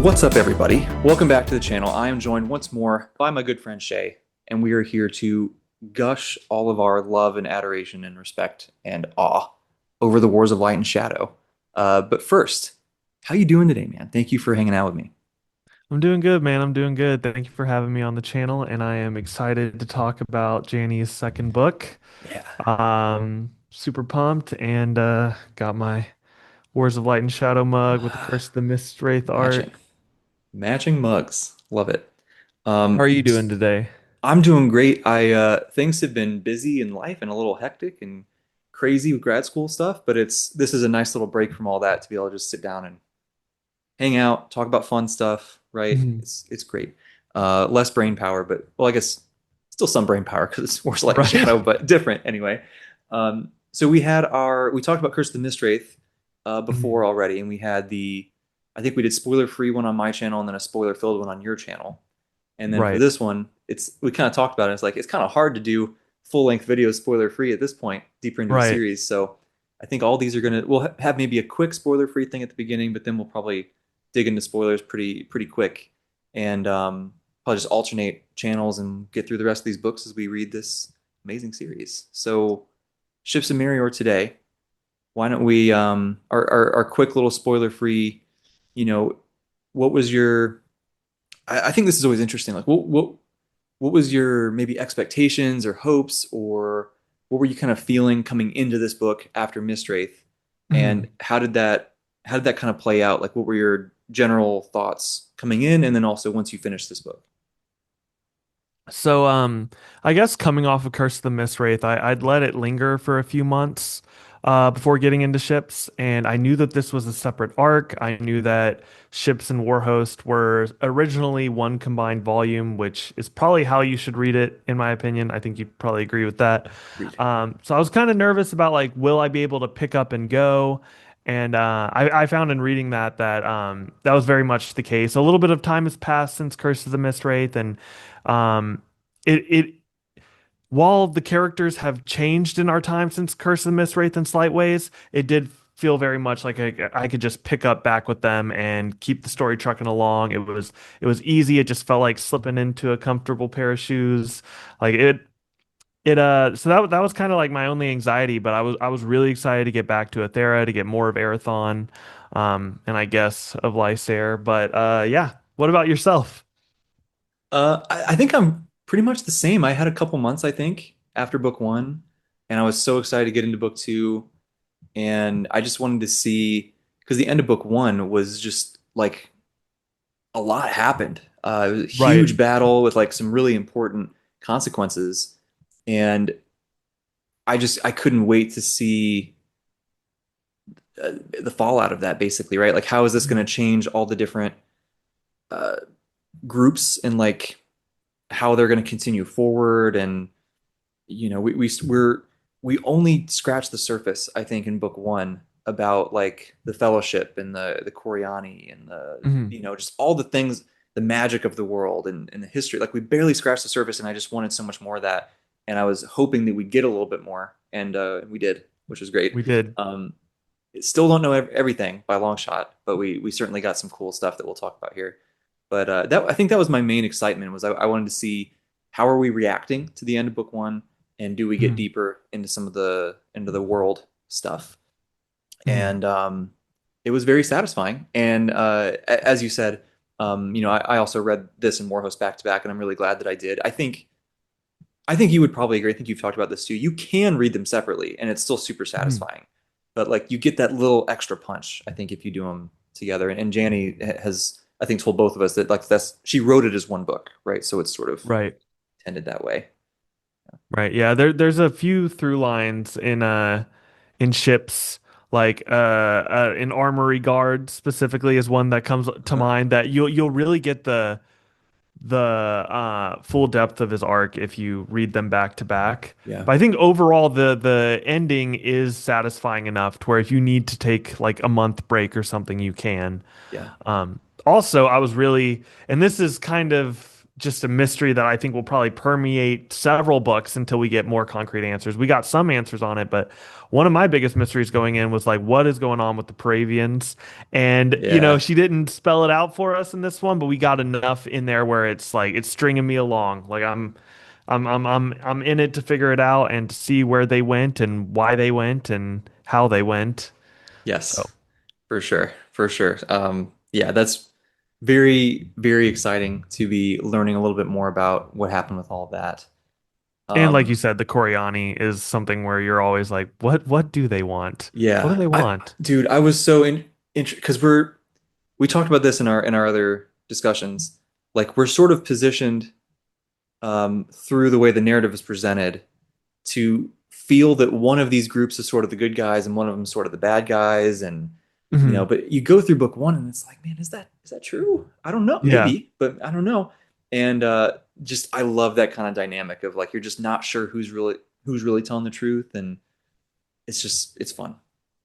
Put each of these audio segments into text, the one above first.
What's up, everybody? Welcome back to the channel. I am joined once more by my good friend Shay, and we are here to gush all of our love and adoration and respect and awe over the Wars of Light and Shadow. But first, how you doing today, man? Thank you for hanging out with me. I'm doing good, man. I'm doing good. Thank you for having me on the channel, and I am excited to talk about Janny's second book. Yeah, Super pumped, and got my Wars of Light and Shadow mug with the Curse of the Mist Wraith matching, art. matching mugs. Love it. How are you doing today? I'm doing great. I things have been busy in life and a little hectic and crazy with grad school stuff, but this is a nice little break from all that to be able to just sit down and hang out, talk about fun stuff, right? Mhm. It's great. Less brain power, but well, I guess still some brain power because it's more light and Right. shadow, but different anyway. So we talked about Curse of the Mistwraith Mhm. before already, and we had I think we did spoiler free one on my channel and then a spoiler filled one on your channel. And then for Right. this one, we kind of talked about it. It's like it's kind of hard to do full length videos spoiler free at this point, deeper into the Right. series. So I think all these are we'll have maybe a quick spoiler free thing at the beginning, but then we'll probably dig into spoilers pretty quick, and probably just alternate channels and get through the rest of these books as we read this amazing series. So Ships of Merior today. Why don't we our quick little spoiler free, you know, what was your I think this is always interesting. Like, what was your maybe expectations or hopes, or what were you kind of feeling coming into this book after Mistwraith, and Mhm. how did that kind of play out? Like, what were your general thoughts coming in, and then also once you finished this book? So, I guess coming off of Curse of the Mist Wraith, I'd let it linger for a few months before getting into ships, and I knew that this was a separate arc. I knew that ships and Warhost were originally one combined volume, which is probably how you should read it, in my opinion. I think you'd probably agree with that. Read. So I was kind of nervous about like, will I be able to pick up and go? And I found in reading that that was very much the case. A little bit of time has passed since Curse of the Mist Wraith, and um, it while the characters have changed in our time since Curse of the Mistwraith in slight ways, it did feel very much like I could just pick up back with them and keep the story trucking along. It was easy. It just felt like slipping into a comfortable pair of shoes. Like so that was kind of like my only anxiety, but I was really excited to get back to Athera, to get more of Erathon, and I guess of Lysair. But yeah, what about yourself? I think I'm pretty much the same. I had a couple months, I think, after book one, and I was so excited to get into book two, and I just wanted to see because the end of book one was just like a lot happened. It was a Right. huge battle with like some really important consequences, and I couldn't wait to see the fallout of that. Basically, right? Like, how is this going to change all the different uh, groups and like how they're going to continue forward? And we only scratched the surface, I think, in book one about like the Fellowship and the Coriani and the Mhm. just all the things, the magic of the world and the history. Like we barely scratched the surface, and I just wanted so much more of that. And I was hoping that we'd get a little bit more, and we did, which was great. We did. Um, Still don't know everything by a long shot, but we certainly got some cool stuff that we'll talk about here. But that I think that was my main excitement was I wanted to see how are we reacting to the end of book one, and do we get Mhm. deeper into some of the into the world stuff. Mhm. And it was very satisfying. And as you said, I also read this and Warhost back to back, and I'm really glad that I did. I think you would probably agree. I think you've talked about this too. You can read them separately, and it's still super Mhm. satisfying. But like you get that little extra punch, I think, if you do them together. And Janny has, I think, told both of us that like that's she wrote it as one book, right? So it's sort of Right. tended that way. Right. Yeah, there's a few through lines in ships like in Armory Guard specifically is one that comes to Uh-huh. mind that you'll really get the full depth of his arc if you read them back to back. Yeah, But I think overall the ending is satisfying enough to where if you need to take like a month break or something you can. yeah. Also, I was really, and this is kind of just a mystery that I think will probably permeate several books until we get more concrete answers. We got some answers on it, but one of my biggest mysteries going in was like, what is going on with the Paravians? And, Yeah. she didn't spell it out for us in this one, but we got enough in there where it's like it's stringing me along. Like I'm in it to figure it out and to see where they went and why they went and how they went. So, Yes. For sure. For sure. Yeah, that's very, very exciting to be learning a little bit more about what happened with all of that. and like you Um, said, the Coriani is something where you're always like, what do they want? What do yeah, they want? dude, I was so in because we talked about this in our other discussions. Like we're sort of positioned through the way the narrative is presented to feel that one of these groups is sort of the good guys and one of them is sort of the bad guys, and Hmm. but you go through book one and it's like, man, is that true? I don't know, Yeah. maybe, but I don't know. And just I love that kind of dynamic of like you're just not sure who's really telling the truth, and it's fun.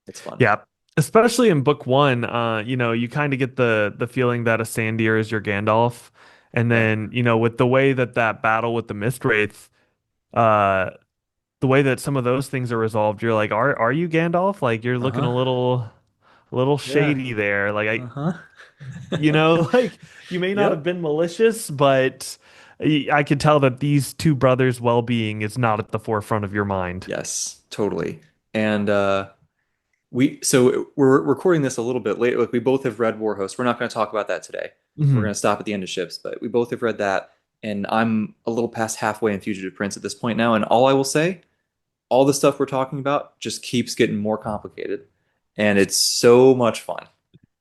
It's fun. Yeah. Especially in book one, you kind of get the feeling that a Sandier is your Gandalf. And Yeah. then, with the way that battle with the Mist Wraith, uh, the way that some of those things are resolved, you're like, are you Gandalf? Like you're looking Uh-huh. a little Yeah. shady there. Like Uh-huh. like you may not have Yep. been malicious, but I could tell that these two brothers' well-being is not at the forefront of your mind. Yes, totally. And we're recording this a little bit late. Like we both have read Warhost. We're not going to talk about that today. We're Mhm. going to stop at the end of Ships, but we both have read that, and I'm a little past halfway in Fugitive Prince at this point now. And all I will say, all the stuff we're talking about just keeps getting more complicated, and it's so much fun.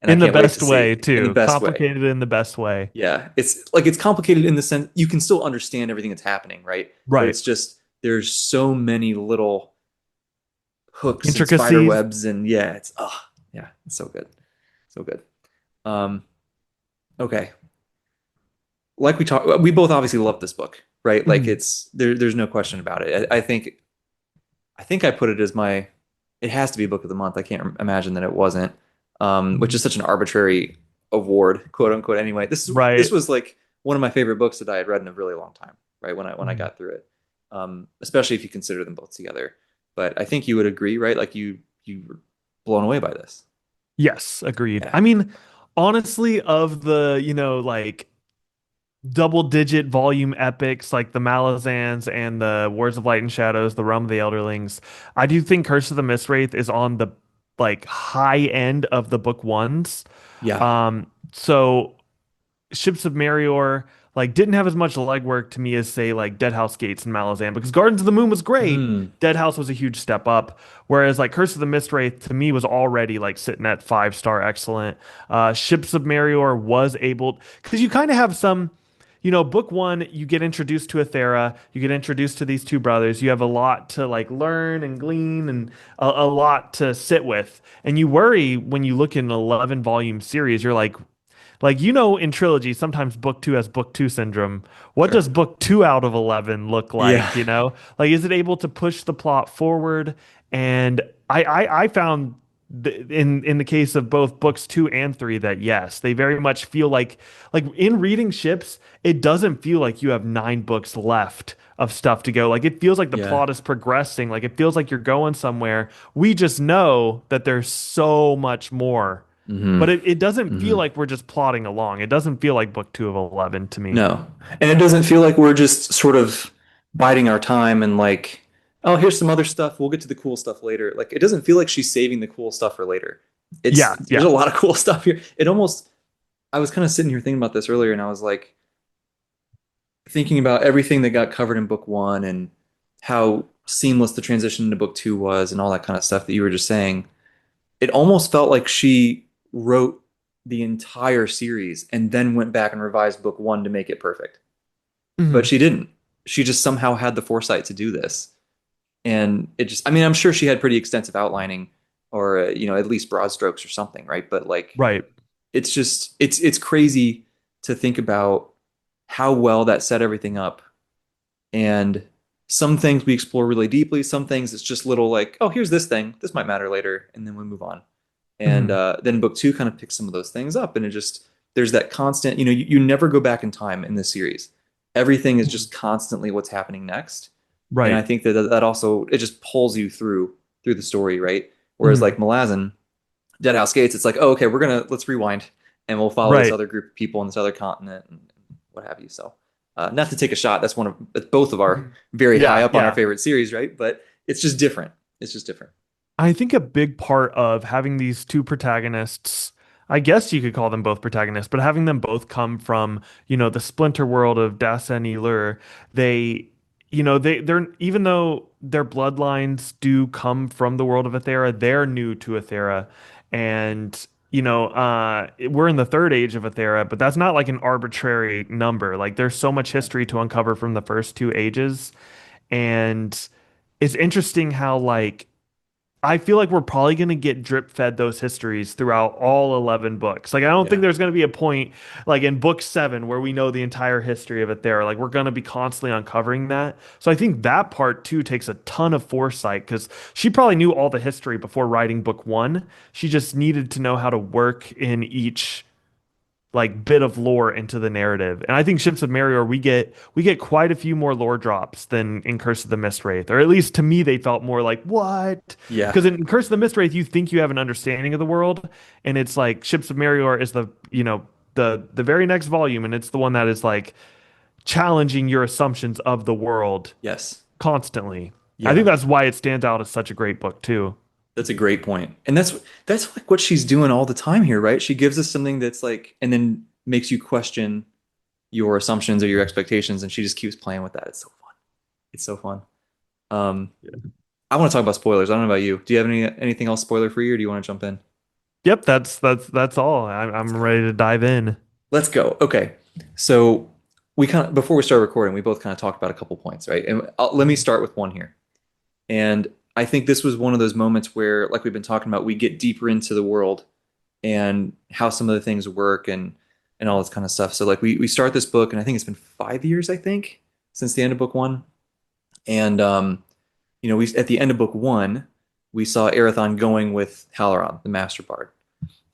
And I In the can't wait to best see way, it in the too. best way. Complicated in the best way. Yeah, it's like it's complicated in the sense you can still understand everything that's happening, right? But Right. it's just there's so many little hooks and spider Intricacies. webs, and yeah, yeah, it's so good. So good. Um, okay. Like we both obviously love this book, right? Like Mhm. there's no question about it. I think I put it as it has to be book of the month. I can't imagine that it wasn't. Which is Mhm. such an arbitrary award, quote unquote. Anyway, this Right. was like one of my favorite books that I had read in a really long time, right? When I Mhm. got through it. Especially if you consider them both together. But I think you would agree, right? Like you were blown away by this. Yes, agreed. Yeah. I mean, honestly, of the, like double digit volume epics like the Malazans and the Words of Light and Shadows, the Realm of the Elderlings, I do think Curse of the Mistwraith is on the like high end of the book ones. Yeah. So Ships of Merior like didn't have as much legwork to me as say like Deadhouse Gates and Malazan because Gardens of the Moon was great. Mm, Deadhouse was a huge step up, whereas like Curse of the Mistwraith to me was already like sitting at 5-star excellent. Ships of Merior was able because you kind of have some. Book one, you get introduced to Athera, you get introduced to these two brothers. You have a lot to like learn and glean and a lot to sit with. And you worry when you look at an 11 volume series, you're like, in trilogy, sometimes book two has book two syndrome. What sure. does book two out of 11 look Yeah. like? Like, is it able to push the plot forward? And I found in the case of both books two and three that yes, they very much feel like in reading ships, it doesn't feel like you have 9 books left of stuff to go. Like it feels like the Yeah. plot is progressing. Like it feels like you're going somewhere. We just know that there's so much more, Hmm. but it doesn't feel Hmm. like we're just plodding along. It doesn't feel like book two of 11 to me. No. And it doesn't feel like we're just sort of biding our time and like, oh, here's some other stuff. We'll get to the cool stuff later. Like, it doesn't feel like she's saving the cool stuff for later. Yeah, There's yeah. a lot of cool stuff here. I was kind of sitting here thinking about this earlier, and I was like, thinking about everything that got covered in book one and how seamless the transition into book two was and all that kind of stuff that you were just saying. It almost felt like she wrote the entire series and then went back and revised book one to make it perfect. But Mhm. she didn't. She just somehow had the foresight to do this. And I mean, I'm sure she had pretty extensive outlining or, at least broad strokes or something, right? But like, Right. it's crazy to think about how well that set everything up. And some things we explore really deeply, some things it's just little like, oh, here's this thing. This might matter later. And then we move on. And Mhm. then book two kind of picks some of those things up. And there's that constant, you never go back in time in this series. everything is Mhm. just constantly what's happening next. And I Right. think that that also it just pulls you through the story, right? Whereas Mhm. like Malazan, Deadhouse Gates, it's like, oh, okay, let's rewind and we'll follow this Right. other group of people on this other continent and what have you. So, not to take a shot, that's both of our Mhm. very high Yeah, up on our yeah. favorite series, right? But it's just different. It's just different. I think a big part of having these two protagonists, I guess you could call them both protagonists, but having them both come from, the splinter world of Das and Lur, they, they're even though their bloodlines do come from the world of Aethera, they're new to Aethera, and we're in the third age of Aethera, but that's not like an arbitrary number. Like there's so much Yeah. history to uncover from the first two ages, and it's interesting how like I feel like we're probably going to get drip fed those histories throughout all 11 books. Like, I don't think Yeah. there's going to be a point like in book seven where we know the entire history of it there. Like, we're going to be constantly uncovering that. So I think that part too takes a ton of foresight because she probably knew all the history before writing book one. She just needed to know how to work in each like bit of lore into the narrative. And I think Ships of Merior we get quite a few more lore drops than in Curse of the Mistwraith, or at least to me they felt more like what? Yeah. Because in Curse of the Mistwraith you think you have an understanding of the world, and it's like Ships of Merior is the very next volume, and it's the one that is like challenging your assumptions of the world Yes. constantly. I think Yeah. that's why it stands out as such a great book too. That's a great point. And that's like what she's doing all the time here, right? She gives us something that's like and then makes you question your assumptions or your expectations and she just keeps playing with that. It's so fun. It's so fun. Um I want to talk about spoilers. I don't know about you. Do you have anything else spoiler free or do you want to jump in? Yep, that's all. I'm ready to dive in. Let's go. Okay. So we kind of before we start recording, we both kind of talked about a couple points, right? And let me start with one here. And I think this was one of those moments where, like we've been talking about, we get deeper into the world and how some of the things work and all this kind of stuff. So like we start this book, and I think it's been 5 years, I think, since the end of book one. And we at the end of book one, we saw Erathon going with Halaron, the Master Bard.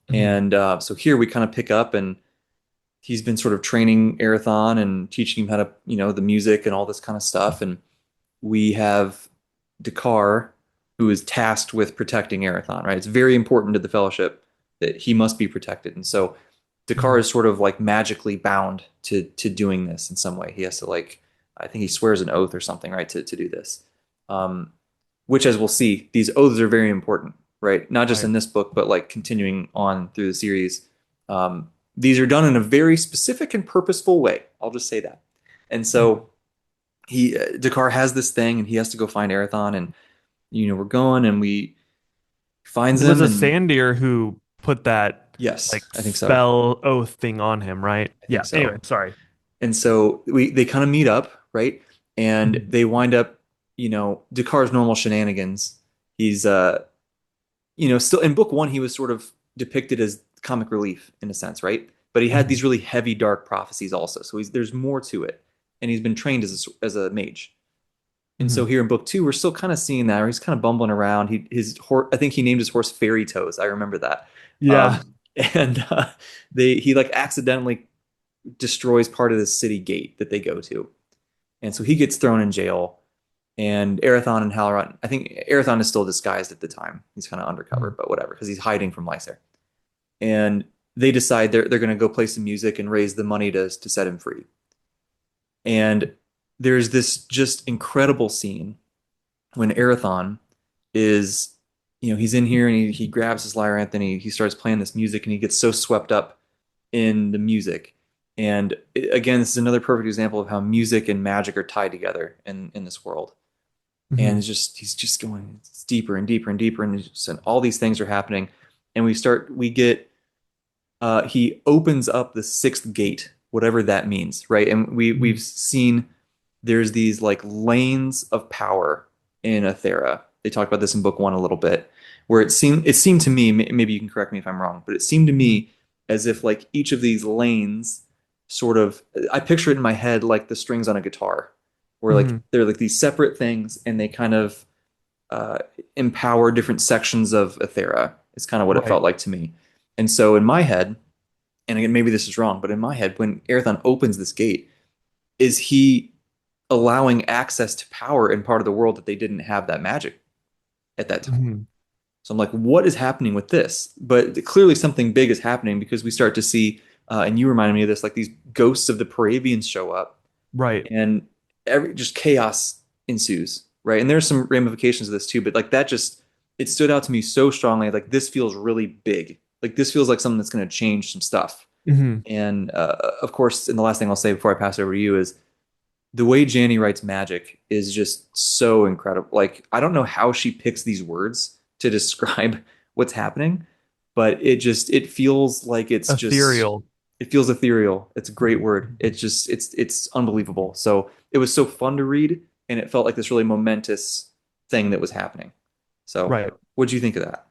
Mhm. And so here we kind of pick up, and he's been sort of training Erathon and teaching him how to, the music and all this kind of stuff. And we have Dakar, who is tasked with protecting Erathon, right? It's very important to the Fellowship that he must be protected. And so Dakar Mhm. is sort of like magically bound to doing this in some way. He has to like, I think he swears an oath or something, right, to do this. Um, which, as we'll see, these oaths are very important, right? Not just Right. in this book, but like continuing on through the series. These are done in a very specific and purposeful way. I'll just say that. And Mhm. so he Dakar has this thing, and he has to go find Erathon, and we're going, and we finds It was him, a and Sandier who put that like yes, I think so. spell oath thing on him, right? I think Yeah. Anyway, so. sorry. And so they kind of meet up, right? And Mhm. they wind up, Dakar's normal shenanigans. He's still in book one, he was sort of depicted as comic relief in a sense, right? But he had Mhm. these really heavy, dark prophecies also. So there's more to it, and he's been trained as a mage. And so Mhm. here in book two, we're still kind of seeing that, or he's kind of bumbling around. His horse, I think he named his horse Fairy Toes. I remember that. Yeah. Um, and he like accidentally destroys part of the city gate that they go to, and so he gets thrown in jail. And Erathon and Halaron, I think Erathon is still disguised at the time. He's kind of undercover, Mhm. but whatever, because he's hiding from Lysair. And they decide they're going to go play some music and raise the money to set him free. And there's this just incredible scene when Erathon is, he's in here and he grabs his lyre Anthony, he starts playing this music and he gets so swept up in the music. And again, this is another perfect example of how music and magic are tied together in this world. And Mhm. he's just going deeper and deeper and deeper, and all these things are happening. And we get he opens up the sixth gate, whatever that means, right? And we've Mhm. seen there's these like lanes of power in Aethera. They talked about this in book one a little bit, where it seemed to me, maybe you can correct me if I'm wrong, but it seemed to Mhm. me as if like each of these lanes sort of I picture it in my head like the strings on a guitar, where like Mhm. they're like these separate things and they kind of uh, empower different sections of Aethera. It's kind of what it Right. felt like to me. And so in my head, and again, maybe this is wrong, but in my head, when Erathon opens this gate, is he allowing access to power in part of the world that they didn't have that magic at that time. Mhm. So I'm like, what is happening with this? But clearly something big is happening because we start to see, and you reminded me of this, like these ghosts of the Paravians show up, Right. and every just chaos ensues, right? And there's some ramifications of this too, but like that just it stood out to me so strongly. Like this feels really big. Like this feels like something that's going to change some stuff. Hmm. And of course, and the last thing I'll say before I pass it over to you is the way Janny writes magic is just so incredible. Like I don't know how she picks these words to describe what's happening, but it feels like it's just Ethereal. it feels ethereal. It's a great word. It's just it's unbelievable. So it was so fun to read, and it felt like this really momentous thing that was happening. So Right. what do you think of that?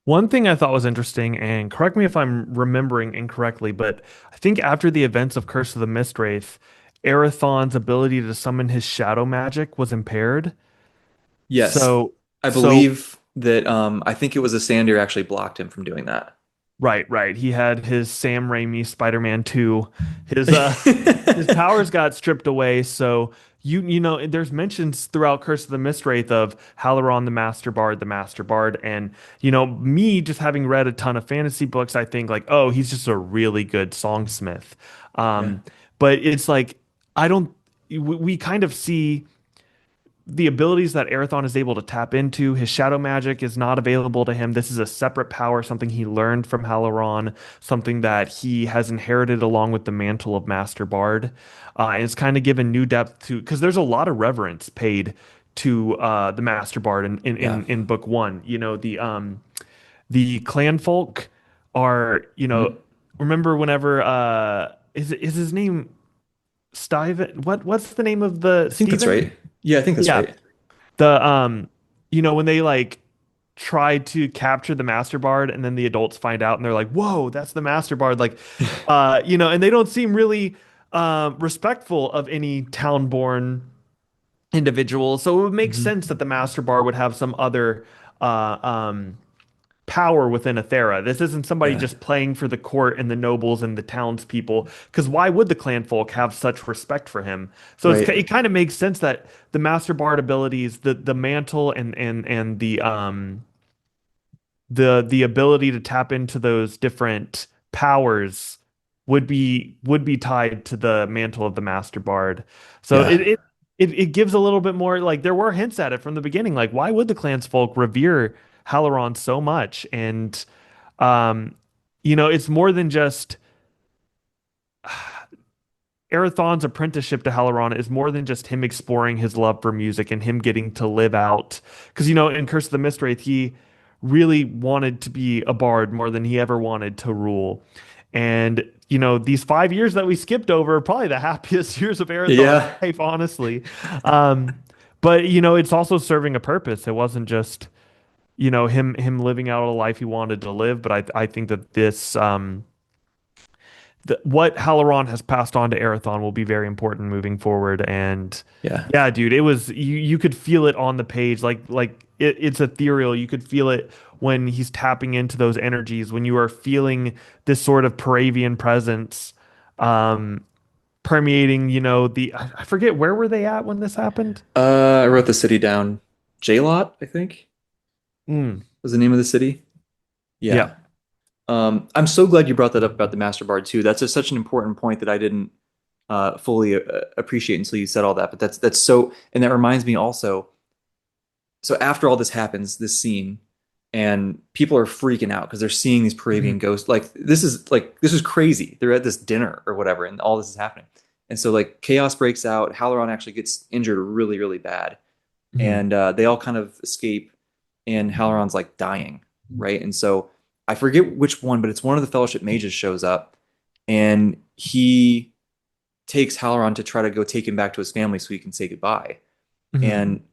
One thing I thought was interesting, and correct me if I'm remembering incorrectly, but I think after the events of Curse of the Mistwraith, Erathon's ability to summon his shadow magic was impaired. Yes, So, I so believe that I think it was a Sandir actually blocked him from doing that. right, right. He had his Sam Raimi Spider-Man 2. His powers got stripped away, so you know there's mentions throughout Curse of the Mistwraith of Halaron the Master Bard, and me just having read a ton of fantasy books, I think like, oh, he's just a really good songsmith. Yeah. Um, but it's like I don't we kind of see the abilities that Erathon is able to tap into. His shadow magic is not available to him. This is a separate power, something he learned from Halaron, something that he has inherited along with the mantle of Master Bard. And it's kind of given new depth to, because there's a lot of reverence paid to the Master Bard Yeah. in book one. The clan folk are, Mhm. remember whenever is his name Steven? What's the name of the I think that's Steven? right. Yeah, I think that's Yeah, right. the when they like try to capture the master bard and then the adults find out and they're like, whoa, that's the master bard, like and they don't seem really respectful of any town-born individual, so it would make Mhm. sense that the master bard would have some other uh um power within Athera. This isn't somebody Yeah. just playing for the court and the nobles and the townspeople, because why would the clan folk have such respect for him? So Right. it kind of makes sense that the Master Bard abilities, the mantle and the ability to tap into those different powers would be tied to the mantle of the Master Bard. So Yeah. it gives a little bit more, like there were hints at it from the beginning. Like, why would the clansfolk revere Halaron so much? And um, it's more than just Erathon's apprenticeship to Halaron is more than just him exploring his love for music and him getting to live out. Because, in Curse of the Mistwraith, he really wanted to be a bard more than he ever wanted to rule. And, these 5 years that we skipped over are probably the happiest years of Erathon's Yeah. life, honestly. Um, but, it's also serving a purpose. It wasn't just, him living out a life he wanted to live. But I think that what Halaron has passed on to Erathon will be very important moving forward. And Yeah. yeah, dude, it was you could feel it on the page, like it's ethereal. You could feel it when he's tapping into those energies, when you are feeling this sort of Paravian presence um permeating, I forget, where were they at when this happened? I wrote the city down. J-Lot, I think, Mm, was the name of the city. yeah. Yeah. I'm so glad you brought that up about the Master Bard too. That's such an important point that I didn't fully appreciate until you said all that. But that's so, and that reminds me also. So after all this happens, this scene, and people are freaking out because they're seeing these Paravian Mhm. ghosts. Like this is crazy. They're at this dinner or whatever, and all this is happening. And so like chaos breaks out. Halaron actually gets injured really, really bad, Mhm. and they all kind of escape, and Halaron's like dying, right? And so I forget which one, but it's one of the Fellowship mages shows up, and he takes Halaron to try to go take him back to his family so he can say goodbye. Mhm. And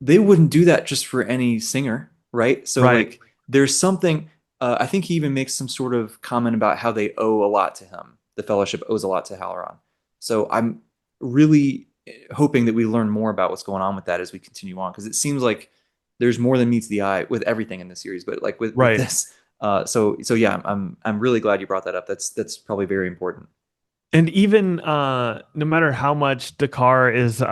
they wouldn't do that just for any singer, right? So Right. like there's something. I think he even makes some sort of comment about how they owe a lot to him. The Fellowship owes a lot to Halaron. So I'm really hoping that we learn more about what's going on with that as we continue on, because it seems like there's more than meets the eye with everything in the series, but like with Right. this. So yeah, I'm really glad you brought that up. That's probably very important. And even no matter how much Dakar is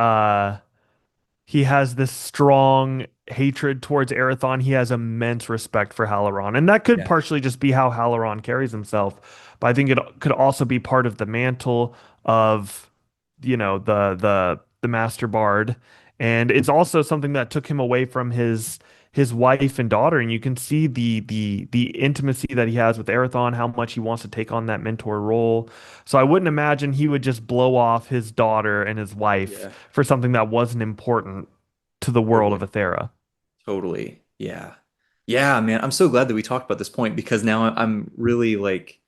he has this strong hatred towards Erathon. He has immense respect for Halaron. And that could Yeah. partially just be how Halaron carries himself. But I think it could also be part of the mantle of, the Master Bard. And it's also something that took him away from his wife and daughter. And you can see the intimacy that he has with Erathon, how much he wants to take on that mentor role. So I wouldn't imagine he would just blow off his daughter and his wife Yeah. for something that wasn't important to the world of Totally. Athera. Totally. Yeah. Yeah, man. I'm so glad that we talked about this point because now I'm really like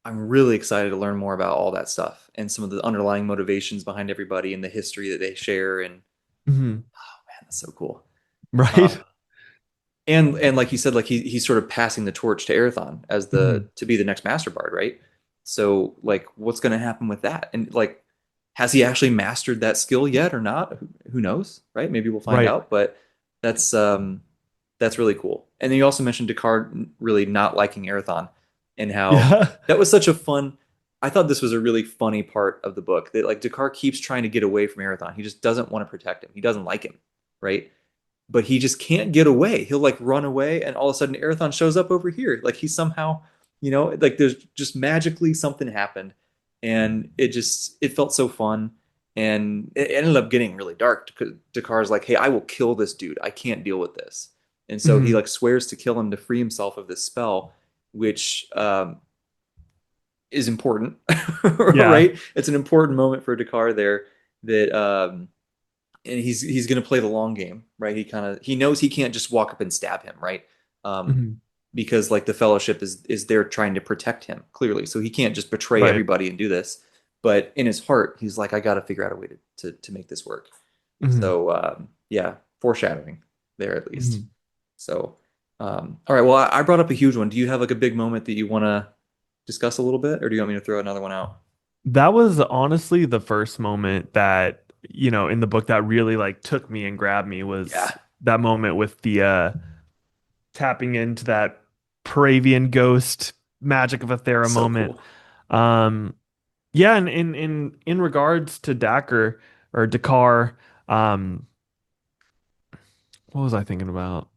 I'm really excited to learn more about all that stuff and some of the underlying motivations behind everybody and the history that they share. And Hmm. man, that's so cool. Right? Um, and like you said, like he's sort of passing the torch to Erathon as the Hmm. to be the next Master Bard, right? So like, what's going to happen with that? And like, has he actually mastered that skill yet or not? Who knows, right? Maybe we'll find Right. out. But that's um, that's really cool. And then you also mentioned Descartes really not liking Erathon and how Yeah. that was such a fun. I thought this was a really funny part of the book that like Descartes keeps trying to get away from Erathon. He just doesn't want to protect him. He doesn't like him, right? But he just can't get away. He'll like run away, and all of a sudden, Erathon shows up over here. Like he somehow, like there's just magically something happened, and it felt so fun, and it ended up getting really dark. Dakar's like, "Hey, I will kill this dude. I can't deal with this," and so he Hmm. like swears to kill him to free himself of this spell, which is important, Yeah. right? It's an important moment for Dakar there that and he's going to play the long game, right? He knows he can't just walk up and stab him, right? Um, Hmm. because like the Fellowship is there trying to protect him clearly, so he can't just betray Right. everybody and do this. But in his heart, he's like, I got to figure out a way to make this work. Hmm. So yeah, foreshadowing there at least. Hmm. So all right, well I brought up a huge one. Do you have like a big moment that you want to discuss a little bit, or do you want me to throw another one out? That was honestly the first moment that, in the book that really like took me and grabbed me was Yeah, that moment with the tapping into that Paravian ghost magic of Athera so moment. cool. Um, yeah, and in regards to Dakar, um, what was I thinking about?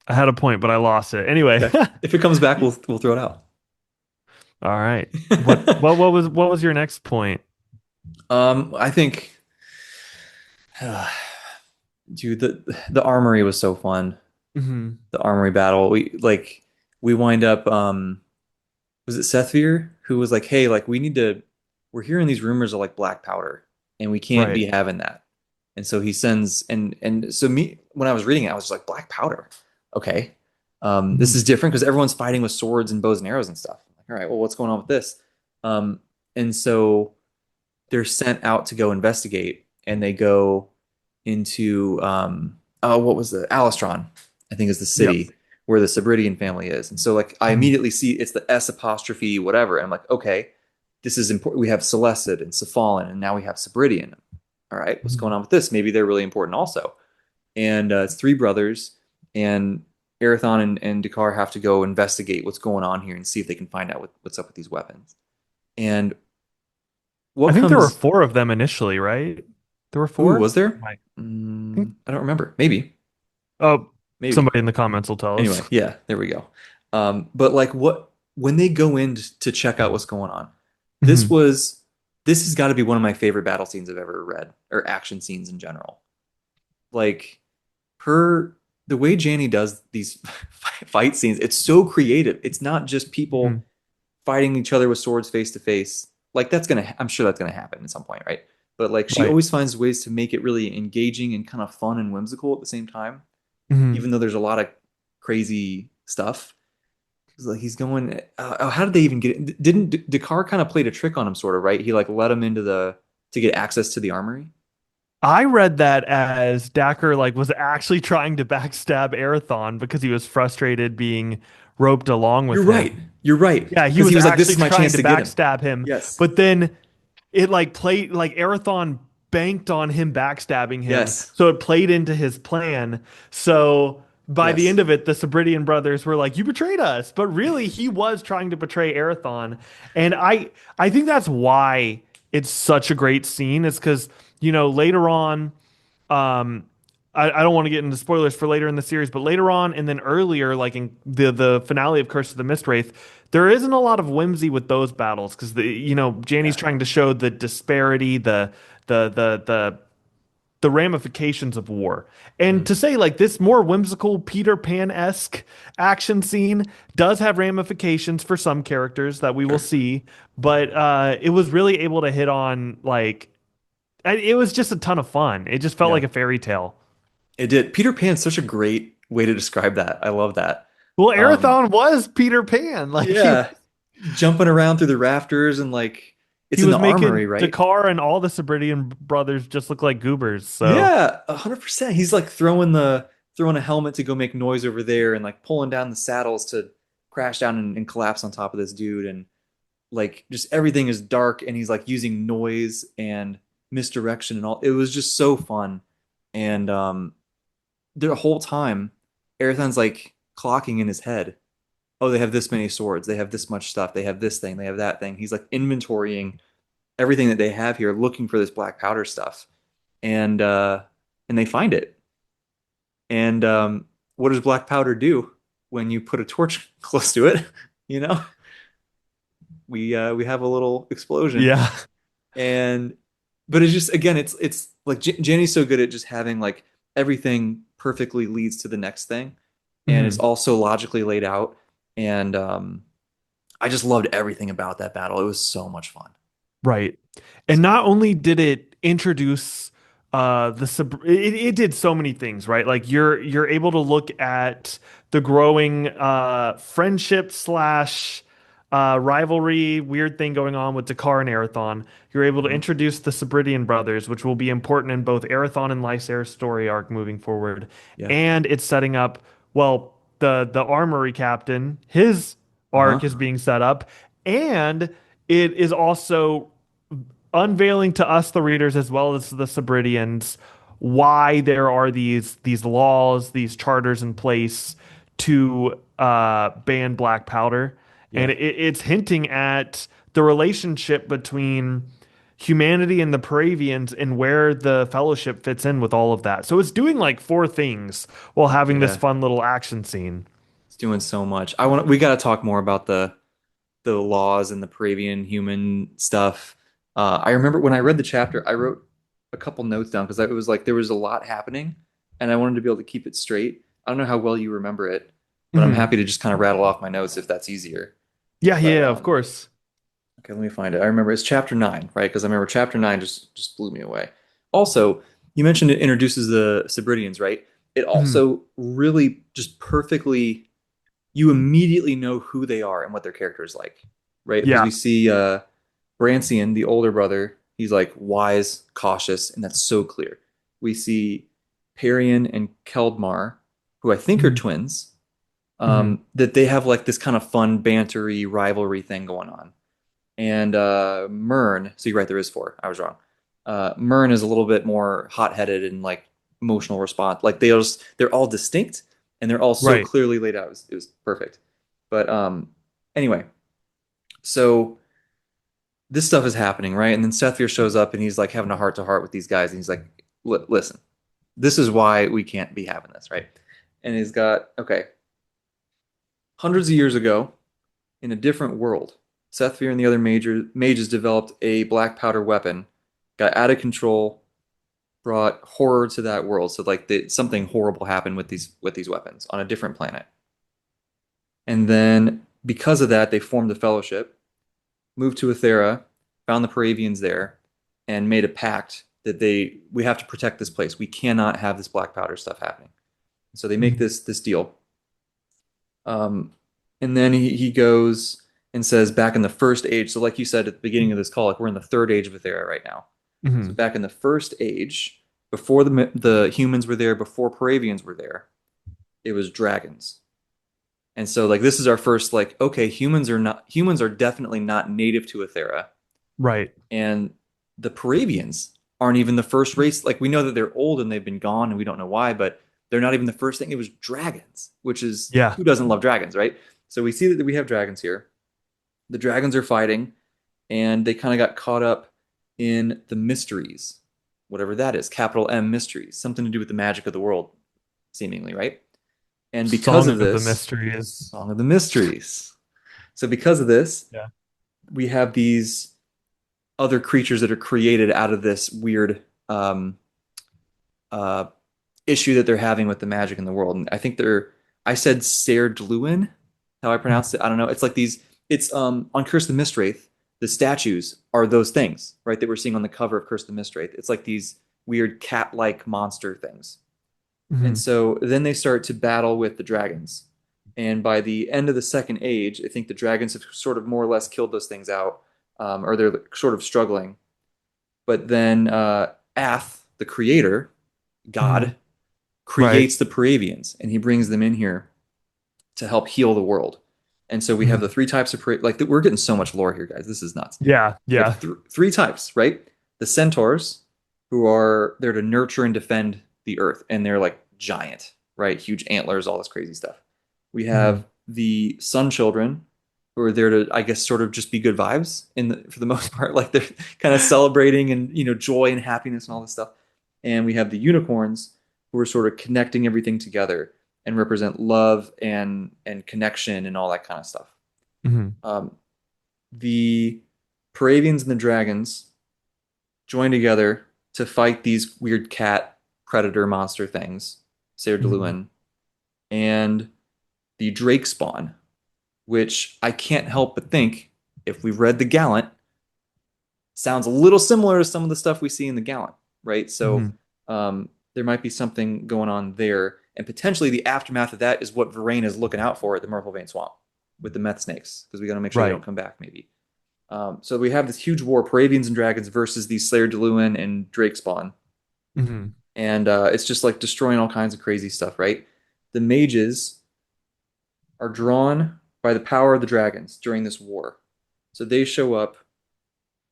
I had a point, but I lost it. Anyway, Okay, if it comes back, we'll throw it out. all right. What was your next point? I think, dude, the armory was so fun. Hmm. The armory battle. We wind up. Was it Sethvir who was like, "Hey, like we need to. We're hearing these rumors of like black powder, and we can't Right. be having that." And so he sends, and so me when I was reading it, I was just like, "Black powder, okay." This Hmm. is different because everyone's fighting with swords and bows and arrows and stuff. Like, all right, well, what's going on with this? Um, and so they're sent out to go investigate, and they go into oh, what was the Alastron? I think is the Yep. city where the Sabridian family is. And so like I Hmm. immediately see it's the S apostrophe whatever. And I'm like, okay, this is important. We have Selescid and Cephalin, and now we have Sabridian. All right, what's going Hmm. on with this? Maybe they're really important also. And it's three brothers, and Erathon and Dakar have to go investigate what's going on here and see if they can find out what's up with these weapons. And I what think there were comes? four of them initially, right? There were Ooh, four? was there? Right. I think, I don't remember. Maybe, oh, maybe. somebody in the comments will tell us. Anyway, yeah, there we go. But like what when they go in to check out what's going on, this Hmm. was this has got to be one of my favorite battle scenes I've ever read, or action scenes in general. Like her the way Janny does these fight scenes, it's so creative. It's not just Hmm. people fighting each other with swords face to face. Like I'm sure that's gonna happen at some point, right? But like she Right. always finds ways to make it really engaging and kind of fun and whimsical at the same time, Hmm. even though there's a lot of crazy stuff. It's like he's going. Oh, how did they even get it? Didn't Dakar kind of played a trick on him, sort of, right? He like let him into the to get access to the armory. I read that as Dacker like was actually trying to backstab Erathon because he was frustrated being roped along You're with right. him. You're right. Yeah, he Because he was was like, "This actually is my trying chance to to get him." backstab him, Yes. but then it like played like Erathon banked on him backstabbing him, Yes. so it played into his plan. So by the end Yes. of it, the Sabridian brothers were like, "You betrayed us," but really, he was trying to betray Erathon, and I think that's why it's such a great scene. Is because later on, um, I don't want to get into spoilers for later in the series, but later on, and then earlier, like in the finale of Curse of the Mistwraith, there isn't a lot of whimsy with those battles because Janny's Yeah. trying to show the disparity, the ramifications of war. And Mhm. to say like this more whimsical Peter Pan-esque action scene does have ramifications for some characters that we will Sure. see, but it was really able to hit on like it was just a ton of fun. It just felt like Yeah. a fairy tale. It did. Peter Pan's such a great way to describe that. I love that. Well, Um, Arathon was Peter Pan. Like yeah, jumping around through the rafters and like he it's in was the armory, making right? Dakar and all the Sabridian brothers just look like goobers. So Yeah, 100%. He's like throwing a helmet to go make noise over there and like pulling down the saddles to crash down and collapse on top of this dude and like just everything is dark and he's like using noise and misdirection and all. It was just so fun. And the whole time, Erathon's like clocking in his head. Oh, they have this many swords. They have this much stuff. They have this thing. They have that thing. He's like inventorying everything that they have here, looking for this black powder stuff, and they find it. And what does black powder do when you put a torch close to it? You know, we have a little explosion, yeah. and but it's just again, it's like Jenny's so good at just having like everything perfectly leads to the next thing, and it's Mhm. also logically laid out, and I just loved everything about that battle. It was so much fun. Right. And So not only did it introduce it did so many things, right? Like you're able to look at the growing friendship slash rivalry weird thing going on with Dakar and Arathon. You're able to mhm. introduce the Sabridian brothers, which will be important in both Arathon and Lysair's story arc moving forward. Yeah. And it's setting up, well, the armory captain, his arc is Uh-huh. being set up, and it is also unveiling to us, the readers, as well as the Sabridians, why there are these laws, these charters in place to ban black powder, and Yeah. it's hinting at the relationship between humanity and the Paravians and where the Fellowship fits in with all of that. So it's doing like four things while having this Yeah. fun little action scene. It's doing so much. We got to talk more about the laws and the Paravian human stuff. I remember when I read the chapter, I wrote a couple notes down because it was like there was a lot happening and I wanted to be able to keep it straight. I don't know how well you remember it, but I'm Mhm. happy to just kind of rattle off my notes if that's easier. Yeah, But yeah, of course. okay, let me find it. I remember it's chapter 9, right? Because I remember chapter 9 just blew me away. Also, you mentioned it introduces the Cibridians, right? It Mhm. also really just perfectly you immediately know who they are and what their character is like, right? Because Yeah, we see Brancion, the older brother, he's like wise, cautious, and that's so clear. We see Parian and Keldmar, who I think are Mhm. twins, Mhm. that they have like this kind of fun, bantery rivalry thing going on. And Myrn, so you're right, there is four. I was wrong. Myrn is a little bit more hot-headed and like emotional response. Like they're all distinct and they're all so Right. clearly laid out. It was perfect. But anyway, so this stuff is happening, right? And then Sethvir shows up and he's like having a heart to heart with these guys, and he's like, Listen, this is why we can't be having this, right?" And he's got okay, hundreds of years ago, in a different world, Sethvir and the other mages developed a black powder weapon, got out of control, brought horror to that world. So like something horrible happened with these weapons on a different planet. And then because of that, they formed the Fellowship, moved to Ethera, found the Paravians there, and made a pact that we have to protect this place. We cannot have this black powder stuff happening. So they make Mhm. this deal. Um, and then he goes and says back in the first age, so like you said at the beginning of this call, like we're in the third age of Ethera right now. So Mhm. back in the first age, before the humans were there, before Paravians were there, it was dragons. And so like this is our first like okay, humans are definitely not native to Ethera, Right. and the Paravians aren't even the first race. Like we know that they're old and they've been gone, and we don't know why, but they're not even the first thing. It was dragons, which is Yeah. who doesn't love dragons, right? So we see that we have dragons here. The dragons are fighting, and they kind of got caught up in the mysteries, whatever that is, capital M mysteries, something to do with the magic of the world, seemingly, right? And because Song of of the this, Mysteries. Song of the Mysteries. So because of this, Yeah. we have these other creatures that are created out of this weird uh, issue that they're having with the magic in the world. And I think they're, I said Serdluin, how I pronounced it. I don't know. It's like these, it's on Curse of the Mistwraith, the statues are those things, right? That we're seeing on the cover of Curse of the Mistwraith. It's like these weird cat like monster things. And Mhm. so then they start to battle with the dragons. And by the end of the Second Age, I think the dragons have sort of more or less killed those things out, or they're sort of struggling. But then Ath, the creator, God, Mhm. Right. creates the Paravians and he brings them in here to help heal the world. And so we have the Mhm. three types of like we're getting so much lore here, guys. This is nuts. Yeah. We have Yeah. three types, right? The centaurs, who are there to nurture and defend the earth, and they're like giant, right? Huge antlers, all this crazy stuff. We Mhm. have the sun children, who are there to, I guess, sort of just be good vibes for the most part, like they're kind of celebrating and joy and happiness and all this stuff. And we have the unicorns, who are sort of connecting everything together and represent love and connection and all that kind of stuff. Mhm. Um, the Paravians and the dragons join together to fight these weird cat predator monster things, Mhm. Serdluin, and the Drake spawn, which I can't help but think, if we've read the Gallant, sounds a little similar to some of the stuff we see in the Gallant, right? So Mhm. there might be something going on there, and potentially the aftermath of that is what Varane is looking out for at the Myrtle Vein Swamp with the meth snakes, because we got to make sure they Right. don't come back, maybe. So we have this huge war, Paravians and dragons versus these Slayer Deluan and Drake spawn, Mhm. and it's just like destroying all kinds of crazy stuff, right? The mages are drawn by the power of the dragons during this war, so they show up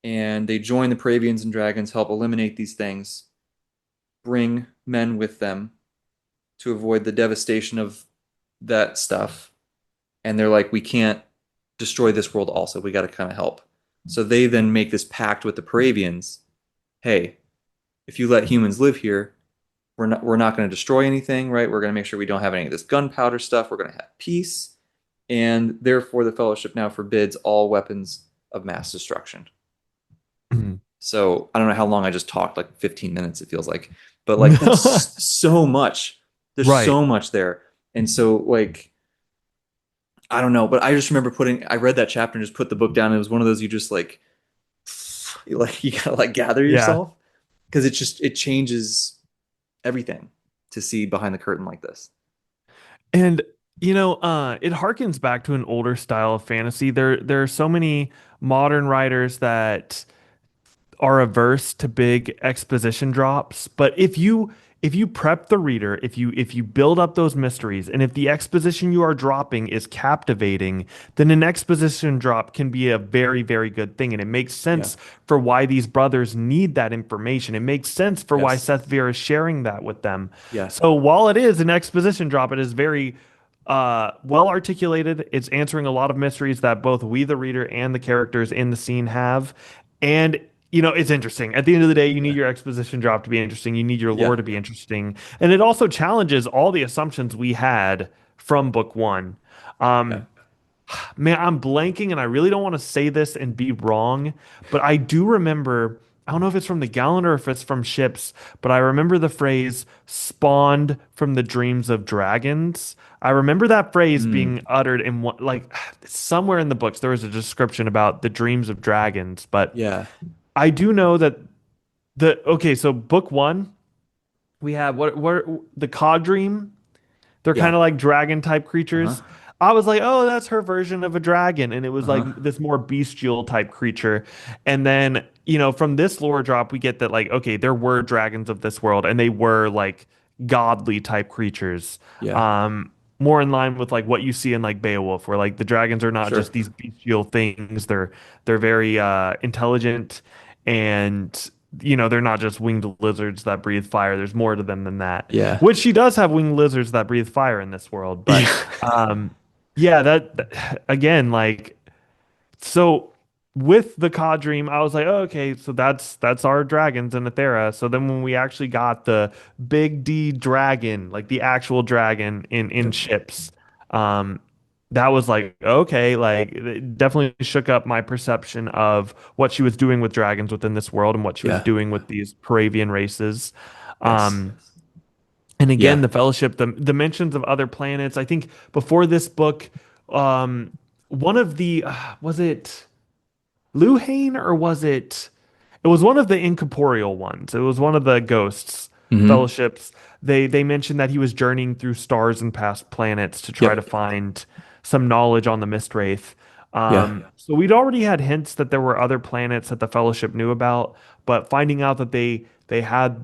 and they join the Paravians and dragons, help eliminate these things, bring men with them to avoid the devastation of that stuff. And they're like, we can't destroy this world also. We got to kind of help. So they then make this pact with the Paravians. Hey, if you let humans live here, we're not going to destroy anything, right? We're going to make sure we don't have any of this gunpowder stuff. We're going to have peace. And therefore the fellowship now forbids all weapons of mass destruction. Mhm. So I don't know how long I just talked, like 15 minutes, it feels like. But like that's so much. There's Right. so much there. And so like I don't know, but I just remember I read that chapter and just put the book down. It was one of those you just you gotta like gather Yeah. yourself because it changes everything to see behind the curtain like this. And it harkens back to an older style of fantasy. There are so many modern writers that are averse to big exposition drops, but if you prep the reader, if you build up those mysteries, and if the exposition you are dropping is captivating, then an exposition drop can be a very, very good thing. And it makes Yeah. sense for why these brothers need that information. It makes sense for why Yes. Seth Vera is sharing that with them. Yeah. So while it is an exposition drop, it is very well articulated. It's answering a lot of mysteries that both we, the reader, and the characters in the scene have. And it's interesting. At the end of the day, you need Yeah. your exposition drop to be interesting. You need your lore Yeah. to be interesting. And it also challenges all the assumptions we had from book one. Yeah. Um, Man, I'm blanking and I really don't want to say this and be wrong, but I do remember, I don't know if it's from the Gallant or if it's from Ships, but I remember the phrase spawned from the dreams of dragons. I remember that phrase Mm. being uttered in one, like somewhere in the books, there was a description about the dreams of dragons, but Yeah. I do know that okay, so book one, we have what the Cod Dream. They're kind Yeah. of like dragon type creatures. Uh-huh. I was like, oh, that's her version of a dragon. And it was like Uh-huh. this more bestial type creature. And then, from this lore drop, we get that, like, okay, there were dragons of this world and they were like godly type creatures. Yeah. Um, More in line with like what you see in like Beowulf, where like the dragons are not Sure. just these bestial things. They're very intelligent and they're not just winged lizards that breathe fire. There's more to them than that. Yeah. Which she does have winged lizards that breathe fire in this world, but Yeah. um, yeah, again, like so with the Ka Dream, I was like, oh, okay, so that's our dragons in Ethera. So then when we actually got the big D dragon, like the actual dragon in Yep. ships, um, that was like, okay, like it definitely shook up my perception of what she was doing with dragons within this world and what she was Yeah. doing with these Paravian races. Yes. Um, and again, Yeah. the Fellowship, the mentions of other planets. I think before this book, one of the was it Luhane or was it? It was one of the incorporeal ones. It was one of the ghosts Hmm. fellowships. They mentioned that he was journeying through stars and past planets to try to Yep. find some knowledge on the Mistwraith. Yeah. So we'd already had hints that there were other planets that the Fellowship knew about, but finding out that they had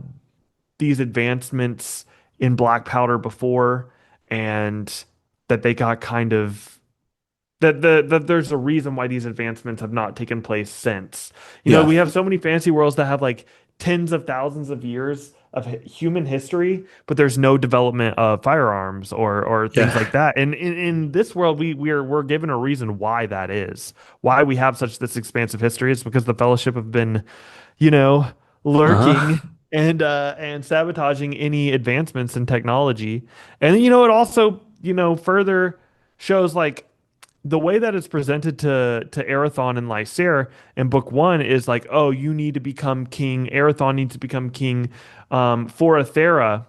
these advancements in black powder before, and that they got kind of that there's a reason why these advancements have not taken place since. Yeah. We have so many fantasy worlds that have like tens of thousands of years of human history, but there's no development of firearms or things like Yeah. that. And in this world, we're given a reason why that is. Why we have such this expansive history is because the Fellowship have been, you know, lurking Uh-huh. and sabotaging any advancements in technology. And it also, further shows like the way that it's presented to Arathon and Lysair in book one is like, oh, you need to become king. Arathon needs to become king for Athera.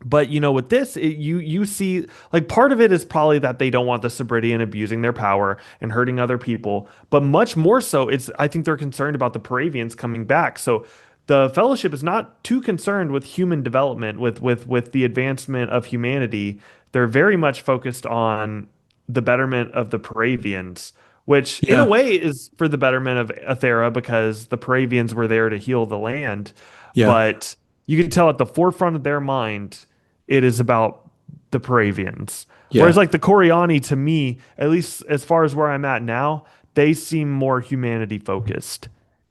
But with this, you see like part of it is probably that they don't want the Cybridian abusing their power and hurting other people. But much more so, it's I think they're concerned about the Paravians coming back. So the Fellowship is not too concerned with human development, with the advancement of humanity. They're very much focused on the betterment of the Paravians, which in a Yeah. way is for the betterment of Athera because the Paravians were there to heal the land. Yeah. But you can tell at the forefront of their mind it is about the Paravians. Whereas Yeah. like the Coriani to me, at least as far as where I'm at now, they seem more humanity focused.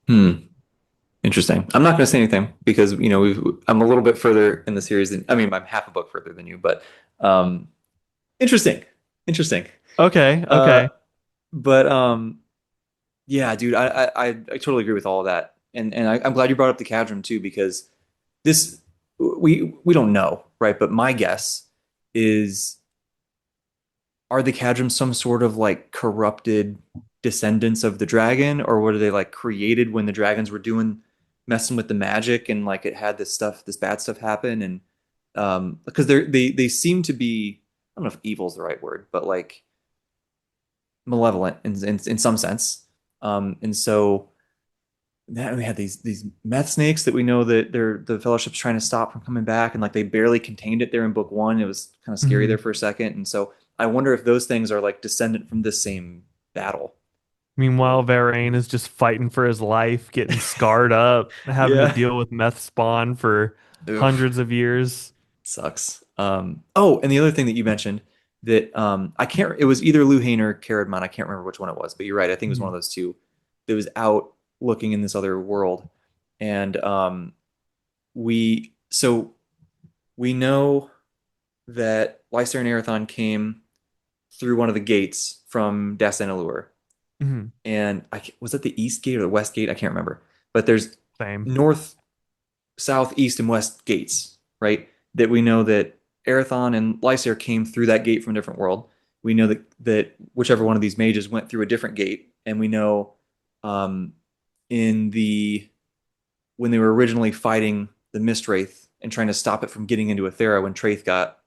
Hmm. Interesting. I'm not going to say anything because, I'm a little bit further in the series than, I mean, I'm half a book further than you, but um interesting. Interesting. Okay, Uh okay. but yeah, dude, I totally agree with all of that. And I'm glad you brought up the Cadron too, because this we don't know, right? But my guess is, are the Cadrons some sort of like corrupted descendants of the dragon, or were they like created when the dragons were doing messing with the magic and like it had this bad stuff happen? And because they seem to be, I don't know if evil's the right word, but like malevolent in some sense. And so that we had these meth snakes that we know that the fellowship's trying to stop from coming back, and like they barely contained it there in book one. It was kind of scary there Mhm. for a second. And so I wonder if those things are like descendant from this same battle. Meanwhile, Varane is just fighting for his life, getting scarred up, having to Yeah. deal with meth spawn for Oof. hundreds of years. Sucks. Oh, and the other thing that you mentioned that I can't, it was either Luhane or Caradmon. I can't remember which one it was, but you're right. I think it was one of Mhm. those two that was out looking in this other world. And so we know that Lysair and Arathon came through one of the gates from Dasanalur. Mhm. And was that the east gate or the west gate? I can't remember. But there's Same. north, south, east, and west gates, right? That we know that Arathon and Lysair came through that gate from a different world. We know that whichever one of these mages went through a different gate, and we know um, in the when they were originally fighting the Mistwraith and trying to stop it from getting into Ethera when Traith got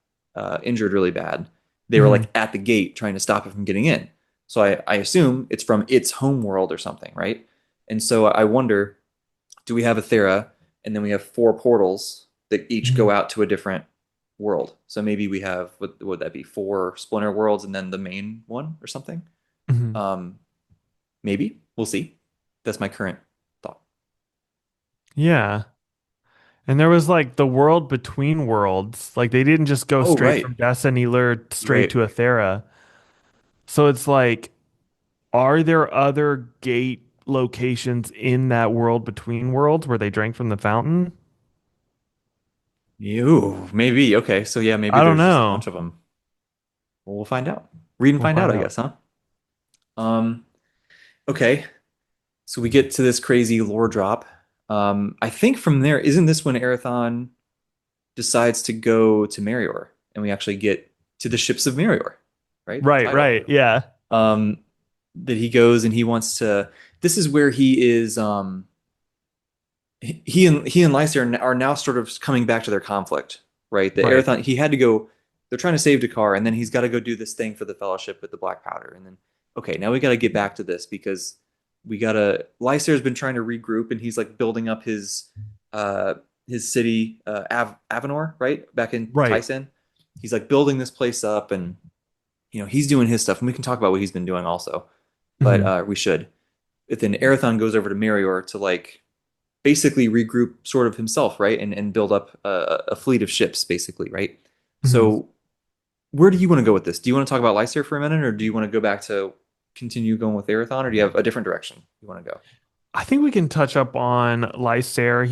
injured really bad, they were Mhm. like at the gate trying to stop it from getting in. So I assume it's from its home world or something, right? And so I wonder, do we have Ethera, and then we have four portals that each go Mhm. out to a different world? So maybe we have, what would that be, four splinter worlds and then the main one or something? Mhm. Um, Maybe we'll see. That's my current thought. Yeah. And there was like the world between worlds. Like they didn't just go Oh, straight right, from Destiny Lure straight right. to Athera. So it's like, are there other gate locations in that world between worlds where they drank from the fountain? You maybe. Okay. So yeah, maybe I don't there's just a bunch know. of them. Well, we'll find out. Read and We'll find out, find I out. guess, huh? Um, okay. So we get to this crazy lore drop. I think from there, isn't this when Erathon decides to go to Merior and we actually get to the Ships of Merior, right? The Right, title. right. Yeah. Um, that he goes and he wants to. This is where he is. He and Lysa are now sort of coming back to their conflict, right? The Right. Erathon he had to go. They're trying to save Dakar, and then he's got to go do this thing for the Fellowship with the Black Powder, and then okay, now we got to get back to this because we gotta. Lysa's been trying to regroup, and he's like building up uh his city, Avenor, right back in Right. Tyson. He's like building this place up, and he's doing his stuff, and we can talk about what he's been doing also, but Hmm. we should. But then Erathon goes over to Merior to like basically regroup sort of himself, right? And build up a fleet of ships, basically, right? Hmm. So where do you want to go with this? Do you want to talk about Lysair for a minute, or do you want to go back to continue going with Erathon, or do you have a different direction you want to go? I think we can touch up on Lysair.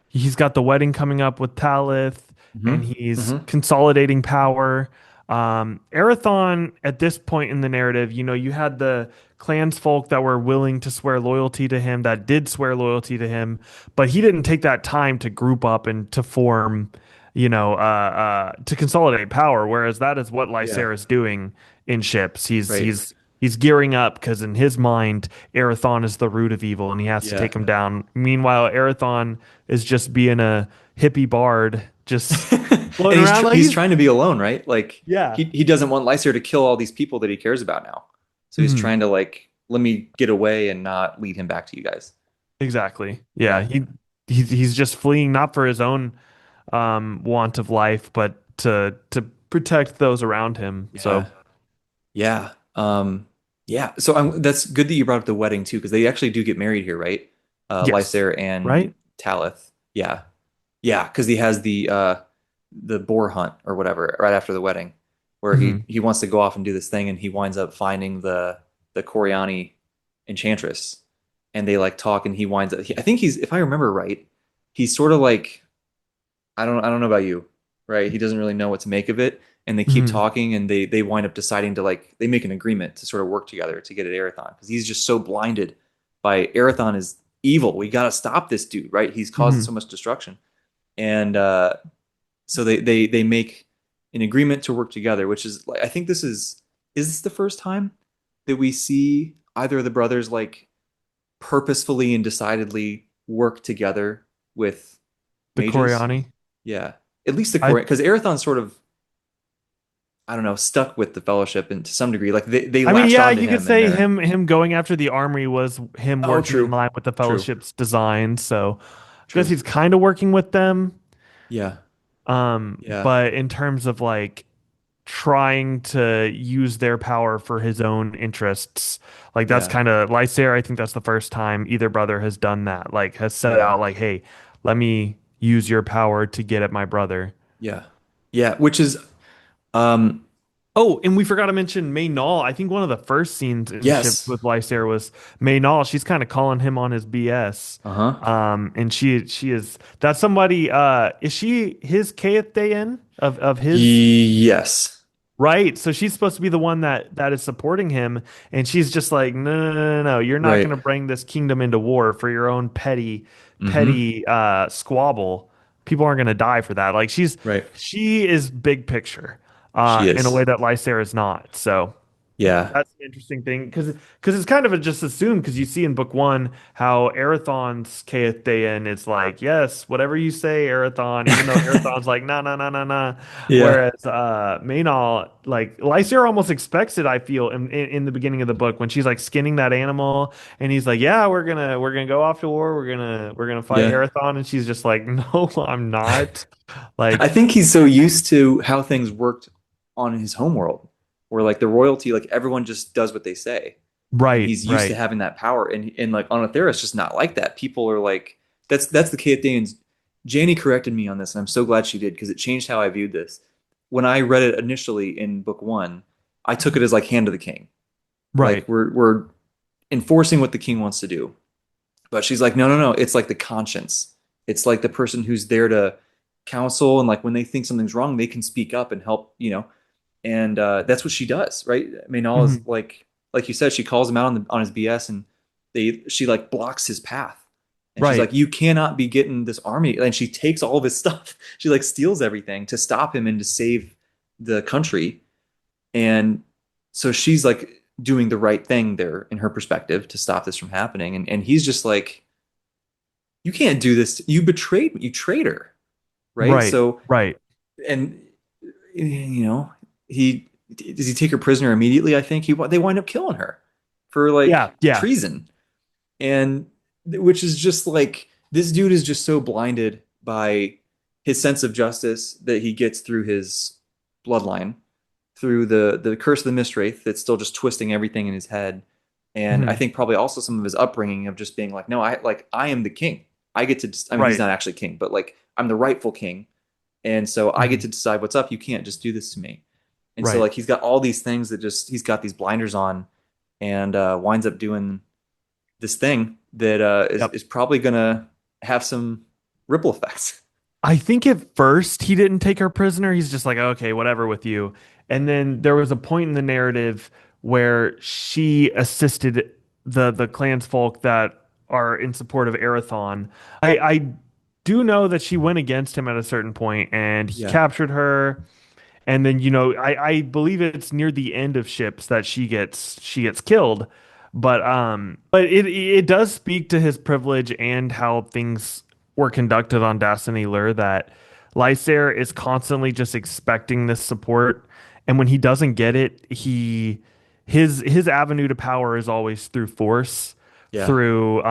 He's got the wedding coming up with Talith, and Mm-hmm. he's Mm-hmm. consolidating power. Arathon, at this point in the narrative, you had the clansfolk that were willing to swear loyalty to him, that did swear loyalty to him, but he didn't take that time to group up and to form, to consolidate power. Whereas that is what Yeah. Lysair is doing in ships. He's Right. he's he's gearing up because in his mind, Arathon is the root of evil, and he has to Yeah. take him down. Meanwhile, Arathon is just being a hippie bard, just And floating he's around like he's he's trying to be alone, right? Like yeah, he doesn't want Lysair to kill all these people that he cares about now. So he's mhm, trying to like let me get away and not lead him back to you guys. exactly. Yeah, Yeah. he's just fleeing not for his own want of life, but to protect those around him. Yeah. So Yeah. Yeah. So that's good that you brought up the wedding too, because they actually do get married here, right? yes, Lysair and right. Talith. Yeah. Yeah, because he has the boar hunt or whatever right after the wedding, where Hmm. he wants to go off and do this thing, and he winds up finding the Coriani enchantress, and they like talk, and he winds up. I think he's, if I remember right, he's sort of like I don't know about you, right? He doesn't really know what to make of it, and they keep Hmm. talking, and they wind up deciding to like they make an agreement to sort of work together to get at Erathon because he's just so blinded by Erathon is evil. We got to stop this dude, right? He's causing Hmm. so much destruction, and so they make an agreement to work together, which is like I think is this the first time that we see either of the brothers like purposefully and decidedly work together with The mages? Coriani. Yeah, at least the I core because Erathon's sort of I don't know stuck with the Fellowship and to some degree like they I mean, latched yeah, onto you could him and say they're him going after the armory was him oh working in true line with the true Fellowship's design. So I guess true he's kind of working with them. yeah yeah But in terms of like trying to use their power for his own interests, like that's yeah kind of Lysair. I think that's the first time either brother has done that. Like has set yeah out like, hey, let me use your power to get at my brother. yeah yeah which is um Oh, and we forgot to mention Maynol. I think one of the first scenes in Ships yes with Lysair was Maynol. She's kind of calling him on his BS. uh-huh And she is that's somebody is she his Kth Dayan of his yes right? So she's supposed to be the one that is supporting him, and she's just like, no, no, no, no, no. You're not right gonna bring this kingdom into war for your own petty, mm-hmm petty squabble. People aren't gonna die for that. Like right she is big picture, she in a way is that Lysair is not. So yeah that's an interesting thing because it's kind of a just assumed because you see in book one how Erathon's Caethdaean is like yes whatever you say Erathon even though Erathon's like nah nah nah nah nah yeah whereas Maynol like Lysair almost expects it I feel in the beginning of the book when she's like skinning that animal and he's like yeah we're gonna go off to war we're gonna fight yeah Erathon and she's just like no I'm not I like think he's so used to how things worked on his homeworld, where like the royalty, like everyone just does what they say, and right he's used to right having that power. And like on Ethereum, it's just not like that. People are like, that's the Caethans. Janny corrected me on this, and I'm so glad she did because it changed how I viewed this. When I read it initially in book one, I took it as like Hand of the King, like right enforcing what the king wants to do. But she's like, no, no, no. It's like the conscience. It's like the person who's there to counsel, and like when they think something's wrong, they can speak up and help, And that's what she does, right? I mean, all is Mhm. like you said, she calls him out on his BS, and she like blocks his path. And she's Right. like, you cannot be getting this army. And she takes all of his stuff. She like steals everything to stop him and to save the country. And so she's like doing the right thing there in her perspective to stop this from happening. And he's just like, you can't do this. You betrayed me, you traitor. Right. Right. So, Right. and, he does he take her prisoner immediately? I think they wind up killing her for Yeah. like Yeah. treason. And which is just like, this dude is just so blinded by his sense of justice that he gets through his bloodline, through the curse of the Mistwraith that's still just twisting everything in his head. And I Mhm. think probably also some of his upbringing of just being like, no, I am the king. I get to, I mean, he's Right. not actually king, but like I'm the rightful king. And so I get Mhm. to decide what's up. You can't just do this to me. And so Right. like he's got all these things that just, he's got these blinders on, and winds up doing this thing that is Yep. is probably gonna have some ripple effects. I think at first he didn't take her prisoner. He's just like, okay, whatever with you. And then there was a point in the narrative where she assisted the clansfolk that are in support of Erathon. I do know that she went against him at a certain point and he Yeah. captured her. And then, I believe it's near the end of Ships that she gets killed. But it does speak to his privilege and how things were conducted on Destiny Lure, that Lysair is constantly just expecting this support. And when he doesn't get it, his avenue to power is always through force, Yeah. through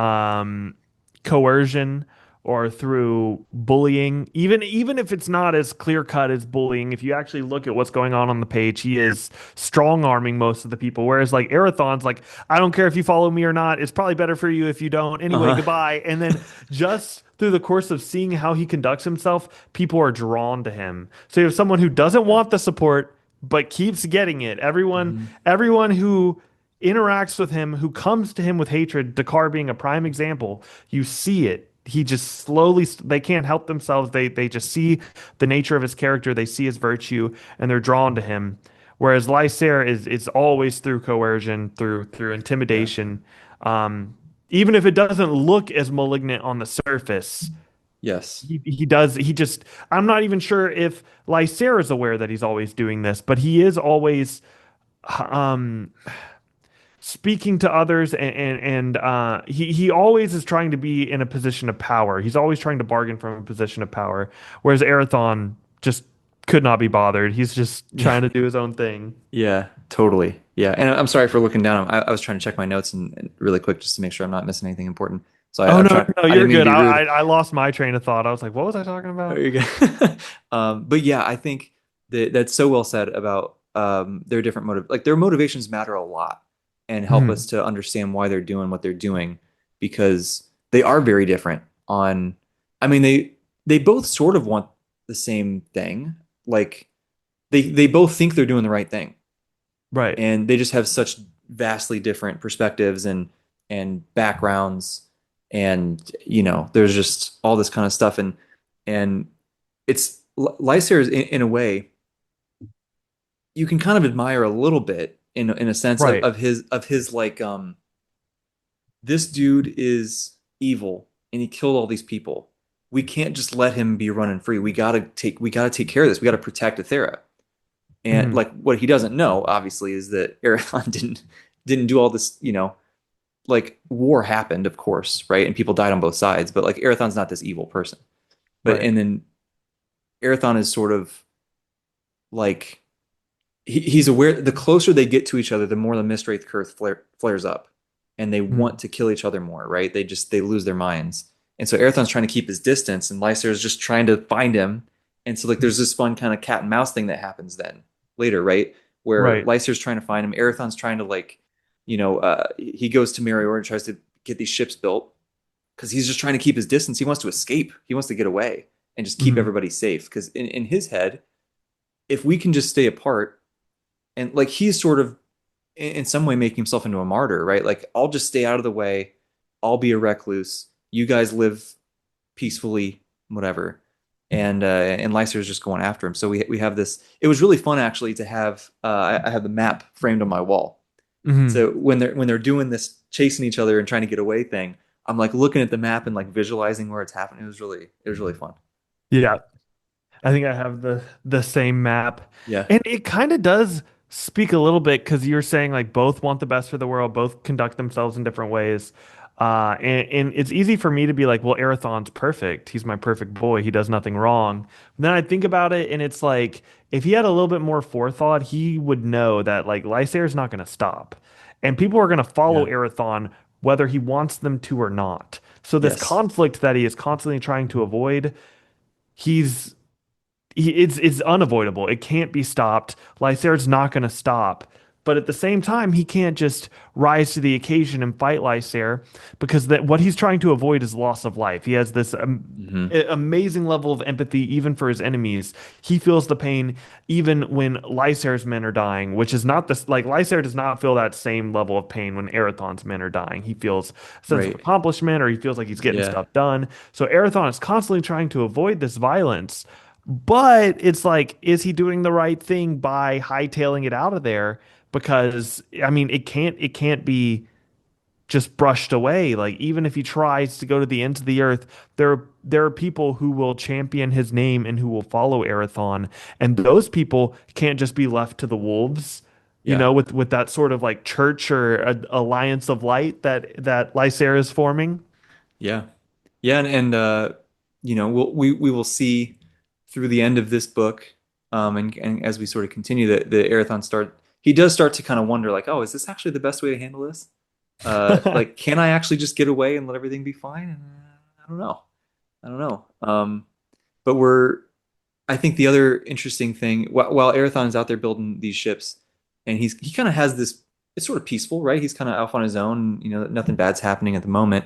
coercion, or through bullying. Even if it's not as clear cut as bullying, if you actually look at what's going on the page, he is strong arming most of the people. Whereas like Erathon's like, I don't care if you follow me or not. It's probably better for you if you don't. Anyway, Uh-huh. goodbye. And then just through the course of seeing how he conducts himself, people are drawn to him. So you have someone who doesn't Yeah. want the support but keeps getting it. Everyone Mhm. everyone who interacts with him, who comes to him with hatred, Dakar being a prime example, you see it. He just slowly, they can't help themselves. They just see the nature of his character, they see his virtue, and they're drawn to him. Whereas Lysair is always through coercion, through Yeah. intimidation. Um, Even if it doesn't look as malignant on the surface, Yes. he does. He just, I'm not even sure if Lysair is aware that he's always doing this, but he is always um speaking to others, and he always is trying to be in a position of power. He's always trying to bargain from a position of power, whereas Erathon just could not be bothered. He's just Yeah. trying to do his own thing. Yeah. Totally. Yeah. And I'm sorry for looking down. I was trying to check my notes and really quick just to make sure I'm not missing anything important. So Oh I'm no, trying. no, I didn't you're mean to good. be rude. I lost my train of thought. I was like, what was I talking about? There you go. But yeah, I think that's so well said about their different motive. Like their motivations matter a lot and help us Mhm. to understand why they're doing what they're doing, because they are very different on. I mean, they both sort of want the same thing. Like they both think they're doing the right thing, Right. and they just have such vastly different perspectives and backgrounds, and there's just all this kind of stuff, and it's Lysair is in a way you can kind of admire a little bit in a sense of, Right. of his like this dude is evil and he killed all these people. We can't just let him be running free. We gotta take care of this. We gotta protect Athera. And Mhm. like what he doesn't know, obviously, is that Arathon didn't do all this, like war happened, of course, right? And people died on both sides, but like Arathon's not this evil person. But Right. and then Arathon is sort of like he's aware the closer they get to each other, the more the Mistwraith curse flares up, and they want Mhm. to kill each other more, right? They lose their minds, and so Arathon's trying to keep his distance, and Lysair is just trying to find him, and so like there's this fun kind of cat and mouse thing that happens then later, right? Where Right. Lysair's trying to find him, Arathon's trying to like, he goes to Merior and tries to get these ships built because he's just trying to keep his distance. He wants to escape. He wants to get away and just keep Mhm. everybody safe. Because in his head, if we can just stay apart, and like he's sort of in some way making himself into a martyr, right? Like, I'll just stay out of the way. I'll be a recluse. You guys live peacefully, whatever. And Lyser's just going after him. So we have this. It was really fun actually to have. I have the map framed on my wall. Hmm. So when they're doing this chasing each other and trying to get away thing, I'm like looking at the map and like visualizing where it's happening. It was really fun. Yeah. I think I have the same map. Yeah. And it kind of does speak a little bit because you're saying like both want the best for the world, both conduct themselves in different ways. And it's easy for me to be like, well, Arathon's perfect. He's my perfect boy. He does nothing wrong. But then I think about it and it's like if he had a little bit more forethought, he would know that like Lysair's not going to stop. And people are going to follow Yeah. Arathon whether he wants them to or not. So this Yes. conflict that he is constantly trying to avoid, he's it's unavoidable. It can't be stopped. Lysair's not going to stop. But at the same time, he can't just rise to the occasion and fight Lysair because what he's trying to avoid is loss of life. He has this Hmm. amazing level of empathy even for his enemies. He feels the pain even when Lysair's men are dying, which is not this like Lysair does not feel that same level of pain when Erathon's men are dying. He feels a sense of Right. accomplishment or he feels like he's getting Yeah. stuff done. So Erathon is constantly trying to avoid this violence. But it's like, is he doing the right thing by hightailing it out of there? Because I mean, it can't be just brushed away. Like even if he tries to go to the ends of the earth, there are people who will champion his name and who will follow Arathon, and those people can't just be left to the wolves. Yeah. With that sort of like church or alliance of light that Lysair is forming. Yeah. Yeah. And we will see through the end of this book, and as we sort of continue the Arathon he does start to kind of wonder like, oh, is this actually the best way to handle this? Like, can I actually just get away and let everything be fine? And I don't know. I don't know. But I think the other interesting thing, while Arathon is out there building these ships, and he kind of has this, it's sort of peaceful, right? He's kind of off on his own. Nothing bad's happening at the moment,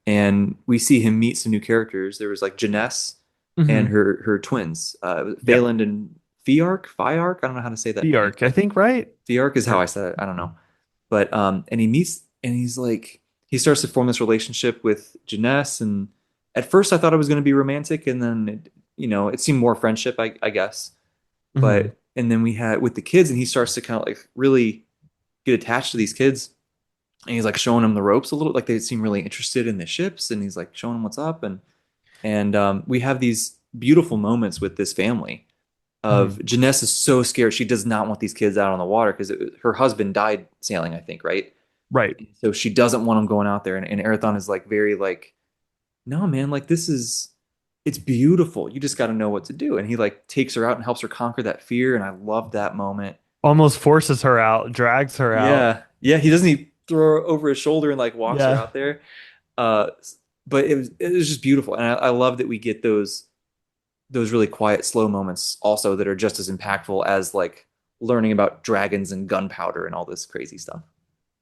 and we see him meet some new characters. There was like Janess and Hmm. her twins, Yeah, Phelan and Fiark. I don't know how to say that the name, arc, I but think, right? Fiark is how Or I said it. I don't know, but and he meets and he's like he starts to form this relationship with Janess, and at first I thought it was going to be romantic, and then it seemed more friendship, I guess. Mhm. But and then we had with the kids, and he starts to kind of like really get attached to these kids, and he's like showing them the ropes a little, like they seem really interested in the ships, and he's like showing them what's up, and we have these beautiful moments with this family. Of Mhm. Janess is so scared, she does not want these kids out on the water because her husband died sailing, I think, right? Right. So she doesn't want them going out there, and Arathon is like very like, no, man, like it's beautiful. You just got to know what to do. And he like takes her out and helps her conquer that fear. And I love that moment. Almost forces her out, drags her out. Yeah. Yeah. He doesn't he throw her over his shoulder and like walks her Yeah. out there. Uh, but it was just beautiful. And I love that we get those really quiet, slow moments also that are just as impactful as like learning about dragons and gunpowder and all this crazy stuff.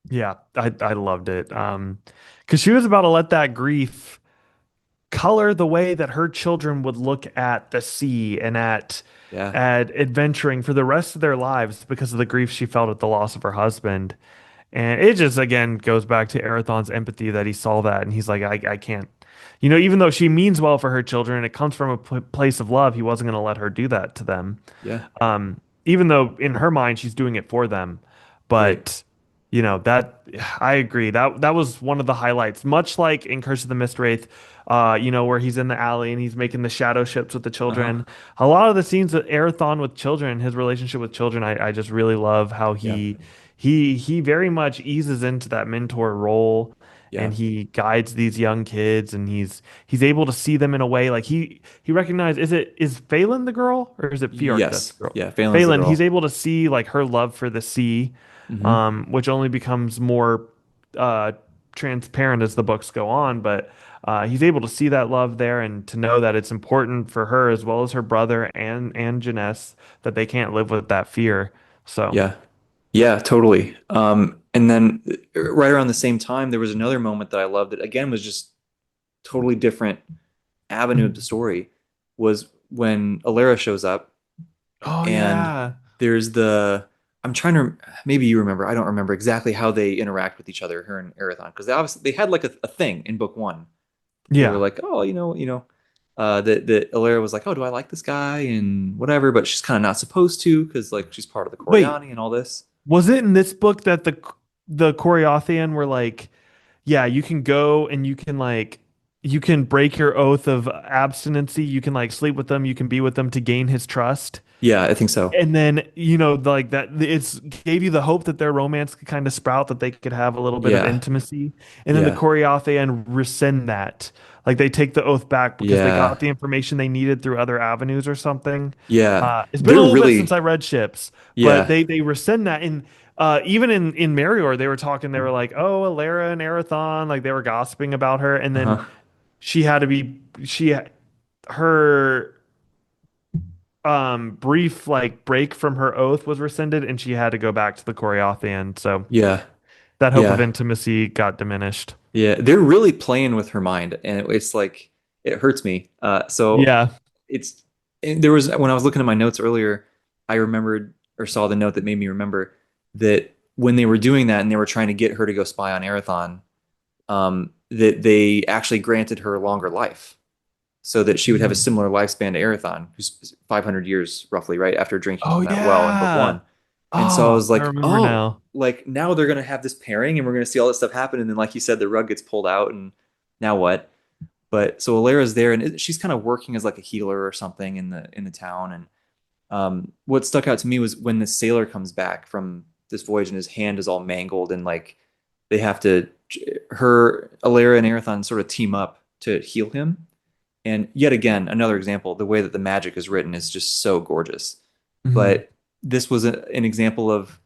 Yeah, I loved it. Because she was about to let that grief color the way that her children would look at the sea and Yeah. at adventuring for the rest of their lives because of the grief she felt at the loss of her husband. And it just again goes back to Arathon's empathy that he saw that and he's like, I can't, even though she means well for her children, it comes from a place of love. He wasn't going to let her do that to them. Yeah. Even though in her mind she's doing it for them. Right. But that I agree. That was one of the highlights. Much like in Curse of the Mistwraith, where he's in the alley and he's making the shadow ships with the Uh-huh. children. A lot of the scenes with Arathon with children, his relationship with children, I just really love how Yeah. he very much eases into that mentor role Yeah. and he guides these young kids and he's able to see them in a way like he recognized is Phelan the girl or is it Fiark that's Yes. the girl? Yeah. Phelan's the Phelan, he's girl. able to see like her love for the sea, Hmm. which only becomes more uh, transparent as the books go on. But he's able to see that love there and to know that it's important for her as well as her brother and Janess that they can't live with that fear. So, Yeah. Yeah, totally. And then right around the same time, there was another moment that I loved that again was just totally different avenue of the story was when Alara shows up oh and yeah, there's I'm trying to maybe you remember. I don't remember exactly how they interact with each other, her and Arathon, because they obviously they had like a thing in book one. They were Yeah. like, oh, that Alara was like, oh, do I like this guy and whatever, but she's kind of not supposed to because like she's part of the Wait, Coriani and all this. was it in this book that the Coriothian were like, yeah, you can go and you can like you can break your oath of abstinency, you can like sleep with them, you can be with them to gain his trust. Yeah, I think so. And then, like that it's gave you the hope that their romance could kind of sprout, that they could have a little bit of Yeah, intimacy. And then the yeah, Coriothian rescind that. Like they take the oath back because they yeah, got the information they needed through other avenues or something. yeah. It's been a They're little bit since really, I read Ships, but yeah, they rescind that. And even in Merior, they were talking. They were like, "Oh, Alara and Arathon," like they were gossiping about her, and then uh-huh. she had to be she her brief like break from her oath was rescinded, and she had to go back to the Coriothian. So Yeah, that hope of yeah, intimacy got diminished. yeah. They're really playing with her mind, and it's like it hurts me. So Yeah. it's and there was when I was looking at my notes earlier, I remembered or saw the note that made me remember that when they were doing that and they were trying to get her to go spy on Arathon, that they actually granted her longer life so that she would have a Mhm. similar lifespan to Arathon, who's 500 years roughly, right after drinking Oh from that well in book yeah. one. And so I Oh, was I like, remember oh, now. like now they're gonna have this pairing, and we're gonna see all this stuff happen. And then, like you said, the rug gets pulled out, and now what? But so Alara's there, and she's kind of working as like a healer or something in the town. And what stuck out to me was when the sailor comes back from this voyage, and his hand is all mangled, and like they have to, her Alara and Arathon sort of team up to heal him. And yet again, another example, the way that the magic is written is just so gorgeous. Mhm. But this was an example of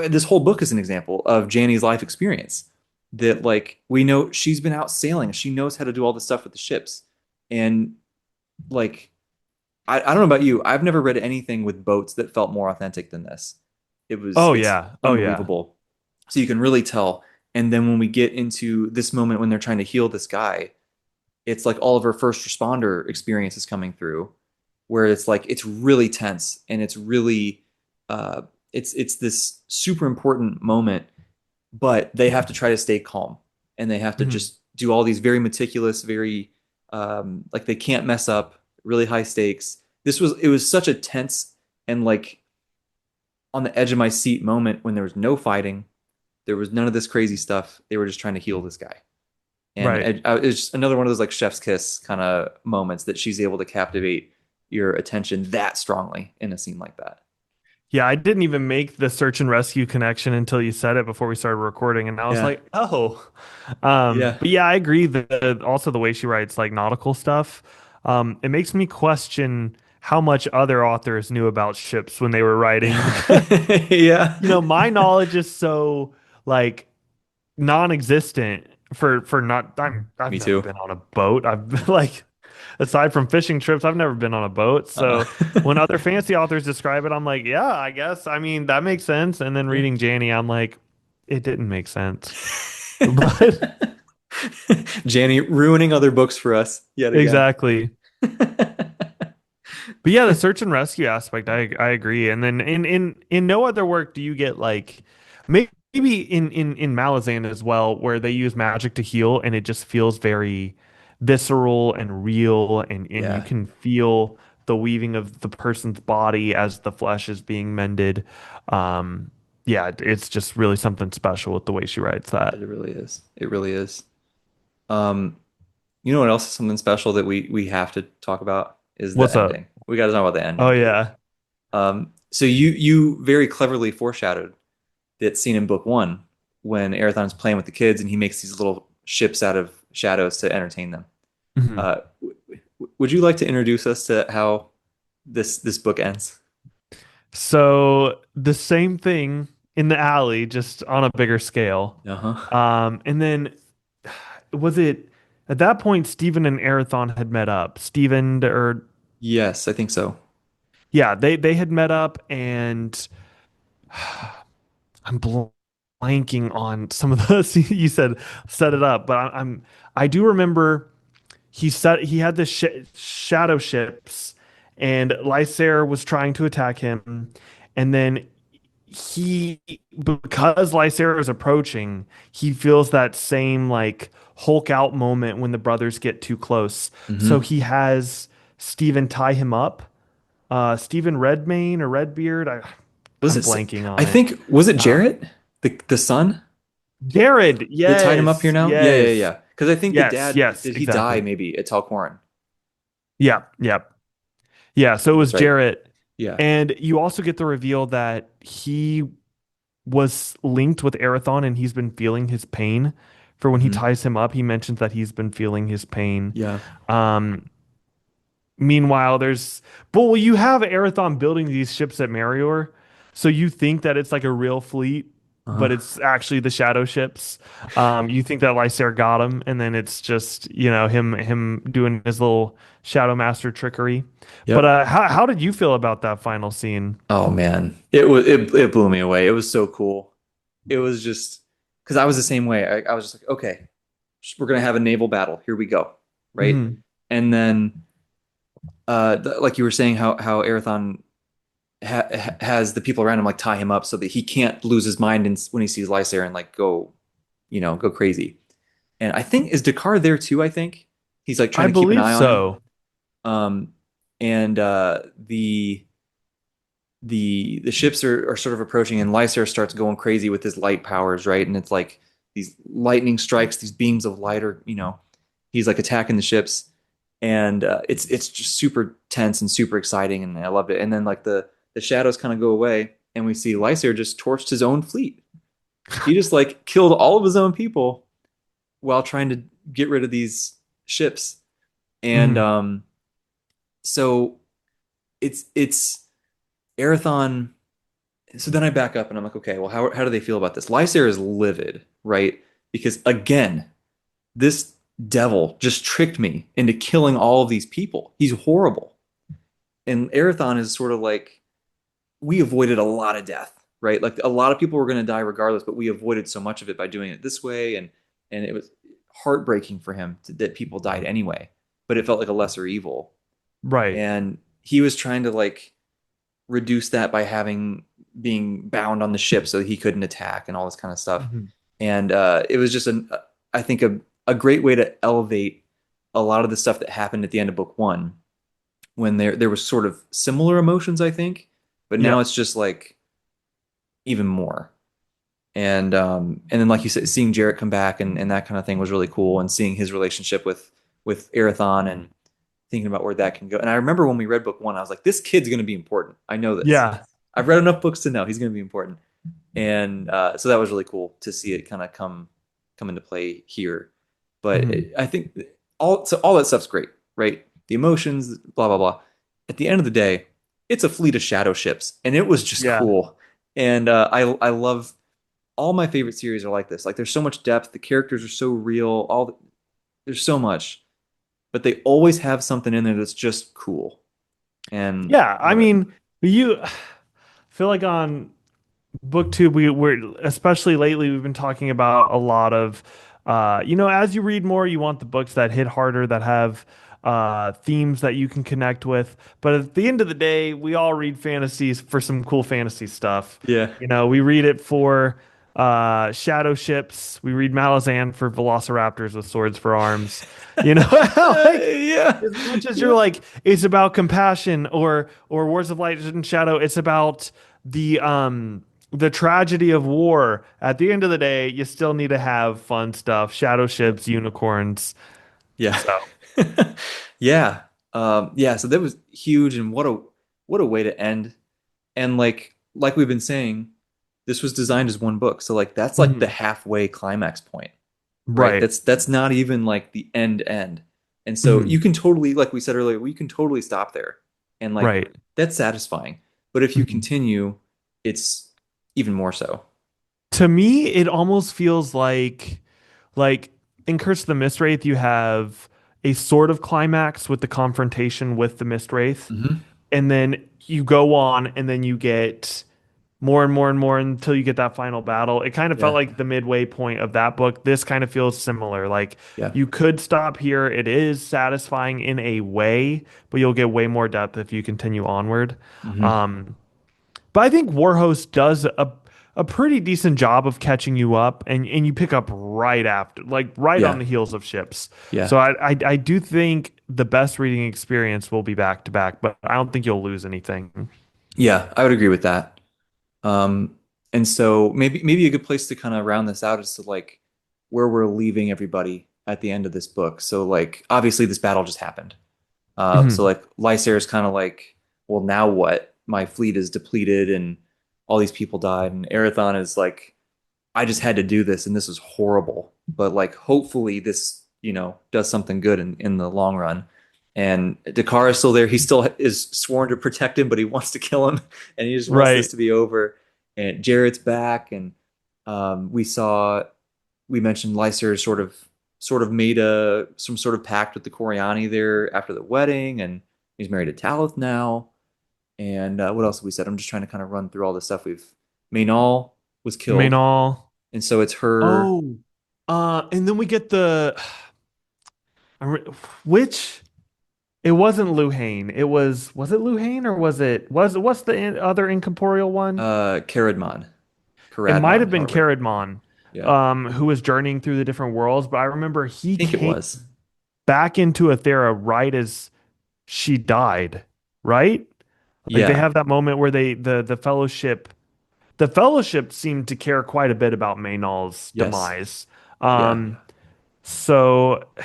this whole book is an example of Janny's life experience. That like we know she's been out sailing, she knows how to do all this stuff with the ships, and like I don't know about you, I've never read anything with boats that felt more authentic than this. Oh It's yeah. Oh yeah. unbelievable. So you can really tell. And then when we get into this moment when they're trying to heal this guy, it's like all of her first responder experience is coming through, where it's like it's really tense and it's really uh, it's this super important moment, but they have to try to stay calm and they have to Mhm. just do all these very meticulous, very like they can't mess up, really high stakes. It was such a tense and like on the edge of my seat moment when there was no fighting, there was none of this crazy stuff. They were just trying to heal this guy. And Right. it's just another one of those like chef's kiss kind of moments that she's able to captivate your attention that strongly in a scene like that. Yeah, I didn't even make the search and rescue connection until you said it before we started recording, and I was Yeah, like, oh. yeah. But yeah, I agree that also the way she writes like nautical stuff, it makes me question how much other authors knew about ships when they were writing because Yeah. my knowledge is so like non-existent for not I've Me never too. been on a boat. I've like aside from fishing trips, I've never been on a boat. So when Uh-uh. other fancy authors describe it, I'm like, yeah, I guess. I mean, that makes sense. And then Yeah. reading Janny, I'm like, it didn't make sense. But Janny ruining other books for us yet again. exactly. But yeah, the search and rescue aspect, I agree. And then in no other work do you get like maybe in Malazan as well, where they use magic to heal and it just feels very visceral and real, and you Yeah, can feel the weaving of the person's body as the flesh is being mended. Um, yeah, it's just really something special with the way she writes it that. really is. It really is. Um, you know what else is something special that we have to talk about is the What's up? ending. We got to talk about the Oh ending. yeah. So you very cleverly foreshadowed that scene in book one when Arathon's playing with the kids and he makes these little ships out of shadows to entertain them. Mhm. Uh, would you like to introduce us to how this book ends? So the same thing in the alley, just on a bigger scale. Uh-huh. And then was it at that point Steven and Arathon had met up? Steven or Yes, I think so. yeah, they had met up, and I'm blanking on some of the you said set it up, but I do remember he had the shadow ships, and Lysair was trying to attack him, and then he because Lysair is approaching, he feels that same like Hulk out moment when the brothers get too close. So Hmm. he has Stephen tie him up. Stephen Redmayne or Redbeard, Was I'm it? blanking I on it. think was it Uh, Jarrett, the son Jared, that tied him up here yes, now? Yeah, yeah, yes, yeah. Because I think the yes, dad yes, did he die exactly. maybe at Talcorn? Yeah, yep. Yeah, so it was That's right. Jarrett. Yeah. And you also get the reveal that he was linked with Erathon and he's been feeling his pain. For when he Hmm. ties him up, he mentions that he's been feeling his pain. Yeah. Um, Meanwhile, well, you have Erathon building these ships at Merior, so you think that it's like a real fleet, but Uh-huh. it's actually the shadow ships. You think that Lysair got him, and then it's just, him doing his little Shadow Master trickery. But Yep. how did you feel about that final scene? Oh man, it blew me away. It was so cool. It was just because I was the same way. I was just like, okay, we're gonna have a naval battle. Here we go, right? Mhm. And then, like you were saying, how Erathon has the people around him like tie him up so that he can't lose his mind when he sees Lysair and like go crazy. And I think is Dakar there too? I think he's like trying I to keep an believe eye on him. so. Um, and the ships are sort of approaching, and Lysair starts going crazy with his light powers, right? And it's like these lightning strikes, these beams of light are, he's like attacking the ships, and it's just super tense and super exciting, and I loved it. And then like the shadows kind of go away, and we see Lysair just torched his own fleet. He just like killed all of his own people while trying to get rid of these ships, and Mhm. so it's Arathon. So then I back up and I'm like, okay, well, how do they feel about this? Lysair is livid, right? Because again, this devil just tricked me into killing all of these people. He's horrible. And Arathon is sort of like, we avoided a lot of death, right? Like a lot of people were going to die regardless, but we avoided so much of it by doing it this way. And it was heartbreaking for him that people died anyway, but it felt like a lesser evil. Right. And he was trying to like reduce that by having being bound on the ship so that he couldn't attack and all this kind of stuff. Mhm. And it was just I think a great way to elevate a lot of the stuff that happened at the end of book one when there was sort of similar emotions, I think, but now Yep. it's just like even more. And then like you said, seeing Jarrett come back and that kind of thing was really cool, and seeing his relationship with Arathon and thinking about where that can go. And I remember when we read book one, I was like, this kid's going to be important. I know this. Yeah. I've read enough books to know he's going to be important. And so that was really cool to see it kind of come into play here. But Mhm. I think all that stuff's great, right? The emotions, blah blah blah. At the end of the day, it's a fleet of shadow ships, and it was just Yeah. cool. And I love all my favorite series are like this. Like there's so much depth. The characters are so real. There's so much, but they always have something in there that's just cool, and Yeah. I I love it. mean, you feel like on booktube we're especially lately we've been talking about a lot of as you read more you want the books that hit harder that have themes that you can connect with, but at the end of the day we all read fantasies for some cool fantasy stuff. Yeah. We read it for shadow ships, we read Malazan for velociraptors with swords for arms, like Yeah. as much as you're Yep. like it's about compassion or Wars of Light and Shadow, it's about the tragedy of war. At the end of the day, you still need to have fun stuff, shadow ships, unicorns. Yeah. So, Yeah. Yeah. So that was huge, and what a way to end. And like we've been saying, this was designed as one book. So like that's like the mhm. halfway climax point, right? Right. That's not even like the end. And so Mhm. you can totally, like we said earlier, we can totally stop there. And like Right. that's satisfying. But if you Mhm. continue, it's even more so. To me, it almost feels like in Curse of the Mistwraith, you have a sort of climax with the confrontation with the Mistwraith, Hmm. and then you go on, and then you get more and more and more until you get that final battle. It kind of felt Yeah. like the midway point of that book. This kind of feels similar. Like Yeah. you could stop here. It is satisfying in a way, but you'll get way more depth if you continue onward. Hmm. Um, But I think Warhost does a pretty decent job of catching you up, and you pick up right after, like right on Yeah, the heels of Ships. yeah, So I do think the best reading experience will be back to back, but I don't think you'll lose anything. yeah. I would agree with that. Um, and so maybe a good place to kind of round this out is to like where we're leaving everybody at the end of this book. So like obviously this battle just happened. So Mhm. like Lysair is kind of like, well, now what? My fleet is depleted and all these people died, and Erathon is like, I just had to do this, and this is horrible. But like, hopefully, this does something good in the long run. And Dakar is still there. He still is sworn to protect him, but he wants to kill him, and he just wants this Right. to be over. And Jarrett's back, and we mentioned Lysair sort of made a some sort of pact with the Coriani there after the wedding, and he's married to Talith now. And what else have we said? I'm just trying to kind of run through all the stuff we've. Maynal was killed, Maynol. and so it's her. Oh, and then we get the I re- which it wasn't Luhane. Was it Luhane or was it what's the other incorporeal one? Caradmon, It might have Caradmon, been however. Caradmon, Yeah, who was journeying through the different worlds, but I remember I he think it came was. back into Athera right as she died, right? Like they Yeah. have that moment where the fellowship seemed to care quite a bit about Maynol's Yes. demise. Yeah. So I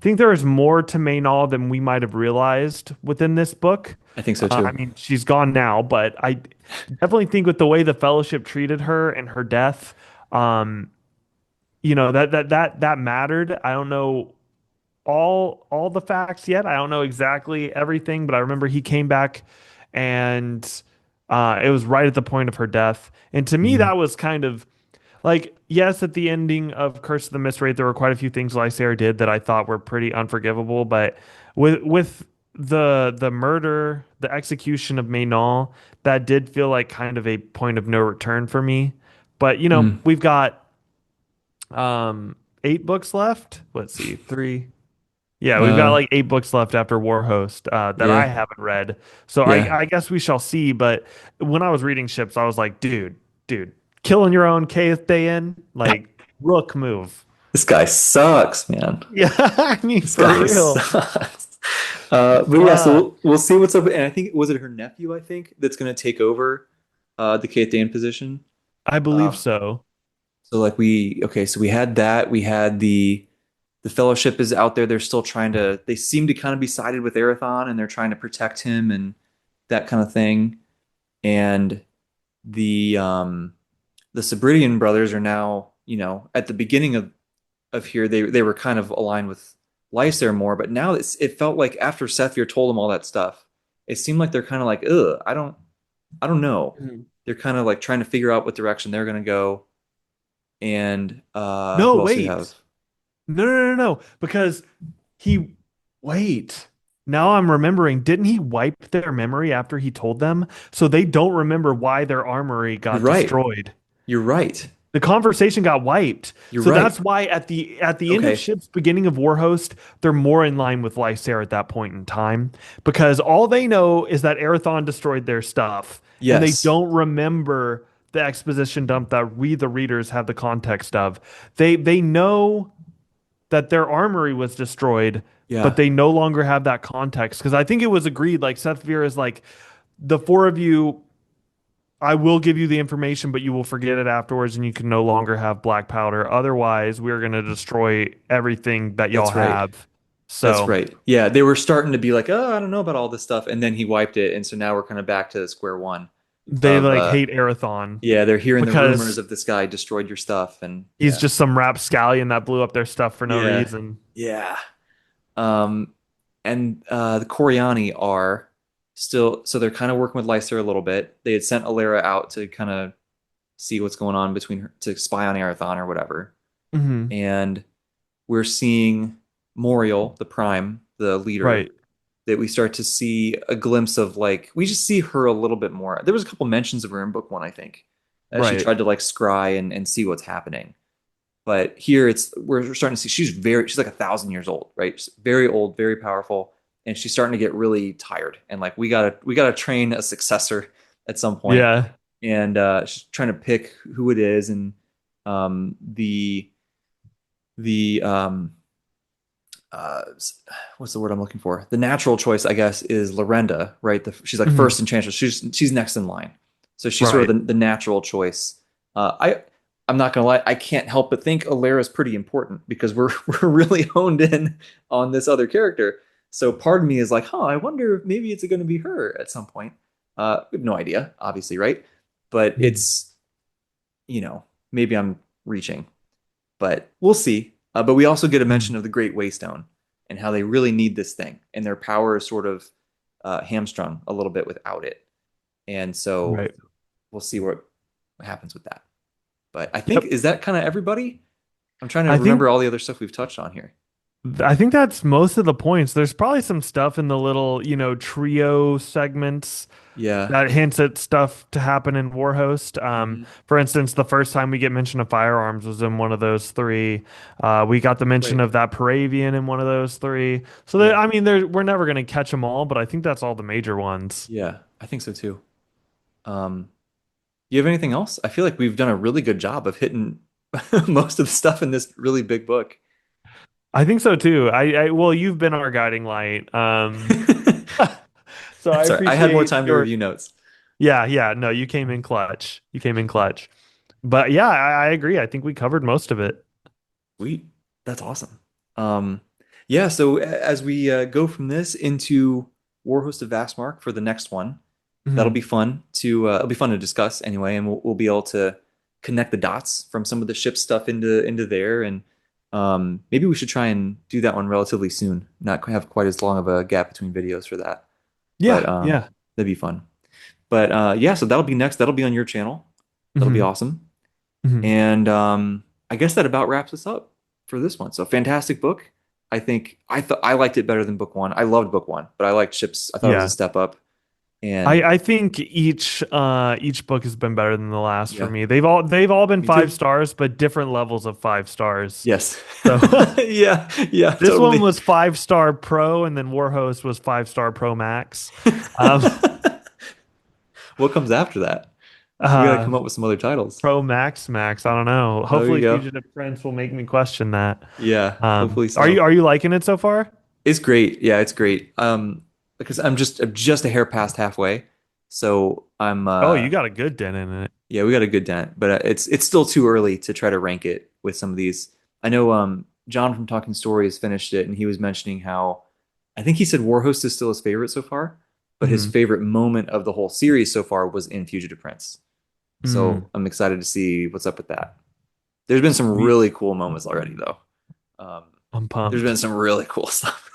think there is more to Maynol than we might have realized within this book. I think so I too. mean, she's gone now, but I definitely think with the way the Fellowship treated her and her death, um, that mattered. I don't know all the facts yet. I don't know exactly everything, but I remember he came back and it was right at the point of her death. And to me, Mhm. that was kind of like, yes, at the ending of Curse of the Mistwraith, there were quite a few things Lysair did that I thought were pretty unforgivable. But with the murder, the execution of Maynol, that did feel like kind of a point of no return for me. But Mm. we've got 8 books left. Let's see, three. Yeah, we've got Uh, like 8 books left after Warhost that I yeah. haven't read. So Yeah. I guess we shall see. But when I was reading Ships, I was like, dude, killing your own Kth day in, like rook move. This guy sucks, man. Yeah, I mean This for guy real. sucks. But yeah, so Fuck. we'll see what's up. And I think was it her nephew? I think that's going to take over the Kate Dan position. I believe Um, so. so like so we had that. We had the Fellowship is out there. They're still trying to. They seem to kind of be sided with Erathon, and they're trying to protect him and that kind of thing. And the um the Sabridian brothers are now, at the beginning of here, they were kind of aligned with Lysair more, but now it felt like after Sethir told them all that stuff, it seemed like they're kind of like, ugh, I don't know. Mhm. They're kind of like trying to figure out what direction they're gonna go. And No, who else do we have? wait. No. Because he, wait. Now I'm remembering, didn't he wipe their memory after he told them? So they don't remember why their armory You're got right. destroyed. You're right. The conversation got wiped. You're So right. that's why at the end of Okay. Ship's beginning of Warhost, they're more in line with Lysair at that point in time. Because all they know is that Erathon destroyed their stuff, and they Yes. don't remember the exposition dump that we the readers have the context of. They know that their armory was destroyed, but Yeah. they no longer have that context. Because I think it was agreed, like Seth Vera is like, the four of you, I will give you the information, but you will forget it afterwards, and you can no longer have black powder. Otherwise, we're going to destroy everything that y'all That's right. have. That's So right. Yeah, they were starting to be like, oh, I don't know about all this stuff, and then he wiped it, and so now we're kind of back to square one they of like hate Arathon yeah, they're hearing the rumors because of this guy destroyed your stuff, and he's yeah. just some rapscallion that blew up their stuff for no Yeah. reason. Yeah. Um, and the Coriani are still, so they're kind of working with Lysair a little bit. They had sent Alera out to kind of see what's going on between her, to spy on Arathon or whatever. Hmm. And we're seeing Moriel, the Prime, the leader, Right, that we start to see a glimpse of like, we just see her a little bit more. There was a couple mentions of her in book one, I think, as she right. tried to like scry and see what's happening. But here we're starting to see she's like 1,000 years old, right? She's very old, very powerful, and she's starting to get really tired. And like we gotta train a successor at some point, Yeah. and she's trying to pick who it is, and the uh, what's the word I'm looking for? The natural choice, I guess, is Lorenda, right? She's like Mhm. first enchantress. She's next in line, so she's sort of Right. the natural choice. I'm not gonna lie, I can't help but think Alera's pretty important because we're we're really honed in on this other character. So part of me is like, huh, I wonder if maybe it's going to be her at some point. We have no idea, obviously, right? But Mhm. it's, maybe I'm reaching, but we'll see. But we also get a mention Mhm. of the Great Waystone and how they really need this thing, and their power is sort of hamstrung a little bit without it. And so Right. we'll see what happens with that. But I think Yep. is that kind of everybody? I'm trying to I think remember all the other stuff we've touched on here. I think that's most of the points. There's probably some stuff in the little, trio segments Yeah. that hints at stuff to happen in Warhost. Hmm. For instance, the first time we get mention of firearms was in one of those three. We got the mention Right. of that Paravian in one of those three. So Yeah. I mean, we're never going to catch them all, but I think that's all the major ones. Yeah. I think so too. Um, you have anything else? I feel like we've done a really good job of hitting most of the stuff in this really big book. I think so too. Well, you've been our guiding light. So I Sorry, I had more appreciate time to your, review notes. yeah, yeah. No, you came in clutch. You came in clutch. But yeah, I agree. I think we covered most of it. Sweet. That's awesome. Um, yeah, so as we go from this into Warhost of Vastmark for the next one, that'll Mhm. be fun to it'll be fun to discuss anyway, and we'll be able to connect the dots from some of the ship stuff into there, and maybe we should try and do that one relatively soon, not have quite as long of a gap between videos for that, but Yeah, yeah. that'd be fun. But yeah, so that'll be next. That'll be on your channel. That'll be Hmm. awesome. Hmm. And I guess that about wraps us up for this one. So fantastic book. I think I thought I liked it better than book one. I loved book one, but I liked Ships. I thought it was a Yeah. step up. I And I think each book has been better than the last for yeah, me. They've all been me five too. stars, but different levels of 5 stars. Yes. So Yeah, yeah, this one totally. was 5 star Pro, and then Warhost was 5 star Pro Max. Um, What comes after that? We got to uh, come up with some other titles. Pro Max. I don't know. Oh, there you Hopefully, go. Fugitive Prince will make me question that. Yeah, hopefully Are you so. are you liking it so far? It's great. Yeah, it's great. Because I'm just a hair past halfway. So I'm Oh, you got a good dent in it. yeah, we got a good dent, but it's still too early to try to rank it with some of these. I know John from Talking Stories finished it, and he was mentioning how I think he said Warhost is still his favorite so far, but his Hmm. favorite moment of the whole series so far was in Fugitive Prince. Mm, So I'm excited to see what's up with that. There's been some sweet. really cool moments already, though. Um, I'm there's been pumped. some really cool stuff.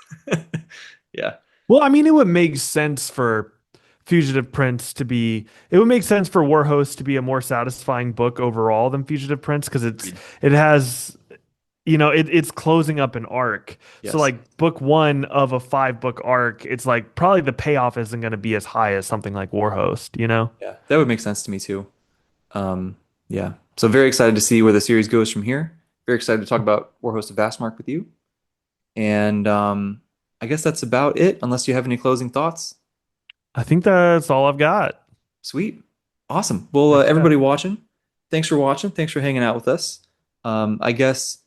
Yeah, Well, I mean, it would make sense for Fugitive Prince to be, it would make sense for Warhost to be a more satisfying book overall than Fugitive Prince because agreed. it has, it's closing up an arc. So Yes, like book one of a 5 book arc, it's like probably the payoff isn't going to be as high as something like Warhost, you know? yeah, that would make sense to me too. Um, yeah. So very excited to see where the series goes from here. Very excited to talk about Warhost of Vastmark with you. And I guess that's about it, unless you have any closing thoughts. I think that's all I've got. Sweet. Awesome. Well, Heck yeah. everybody watching, thanks for watching. Thanks for hanging out with us. I guess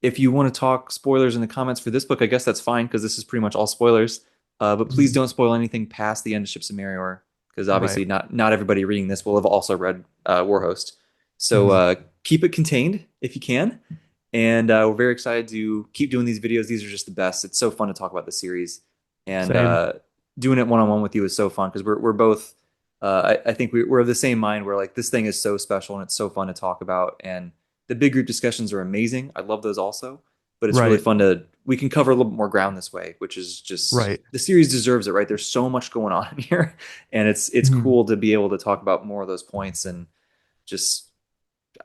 if you want to talk spoilers in the comments for this book, I guess that's fine because this is pretty much all spoilers. But please Mhm. don't spoil anything past the end of Ships of Merior because Right. obviously not everybody reading this will have also read Warhost. So Mhm. keep it contained if you can. And we're very excited to keep doing these videos. These are just the best. It's so fun to talk about the series, and Same. doing it one on one with you is so fun because we're both. I think we're of the same mind. We're like this thing is so special and it's so fun to talk about. And the big group discussions are amazing. I love those also. But it's really Right. fun to we can cover a little bit more ground this way, which is just Right. the series deserves it, right? There's so much going on in here, and it's Mhm. cool to be able to talk about more of those points and just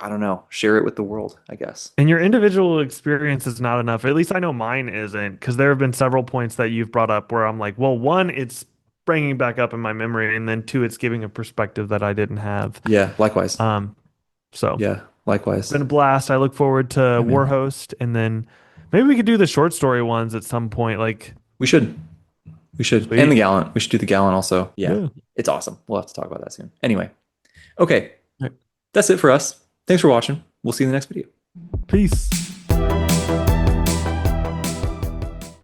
I don't know, share it with the world, I guess. And your individual experience is not enough. At least I know mine isn't, because there have been several points that you've brought up where I'm like, well, one, it's bringing back up in my memory, and then two, it's giving a perspective that I didn't have. Yeah, likewise. Um, so Yeah, it's likewise. been a blast. I look forward to Yeah, man. Warhost, and then maybe we could do the short story ones at some point. Like, We should. We should. And the Sweet. Gallant. We should do the Gallant also. Yeah. Yeah. It's awesome. We'll have to talk about that soon. Anyway. Okay. Right. That's it for us. Thanks for watching. We'll see you in the next video. Peace.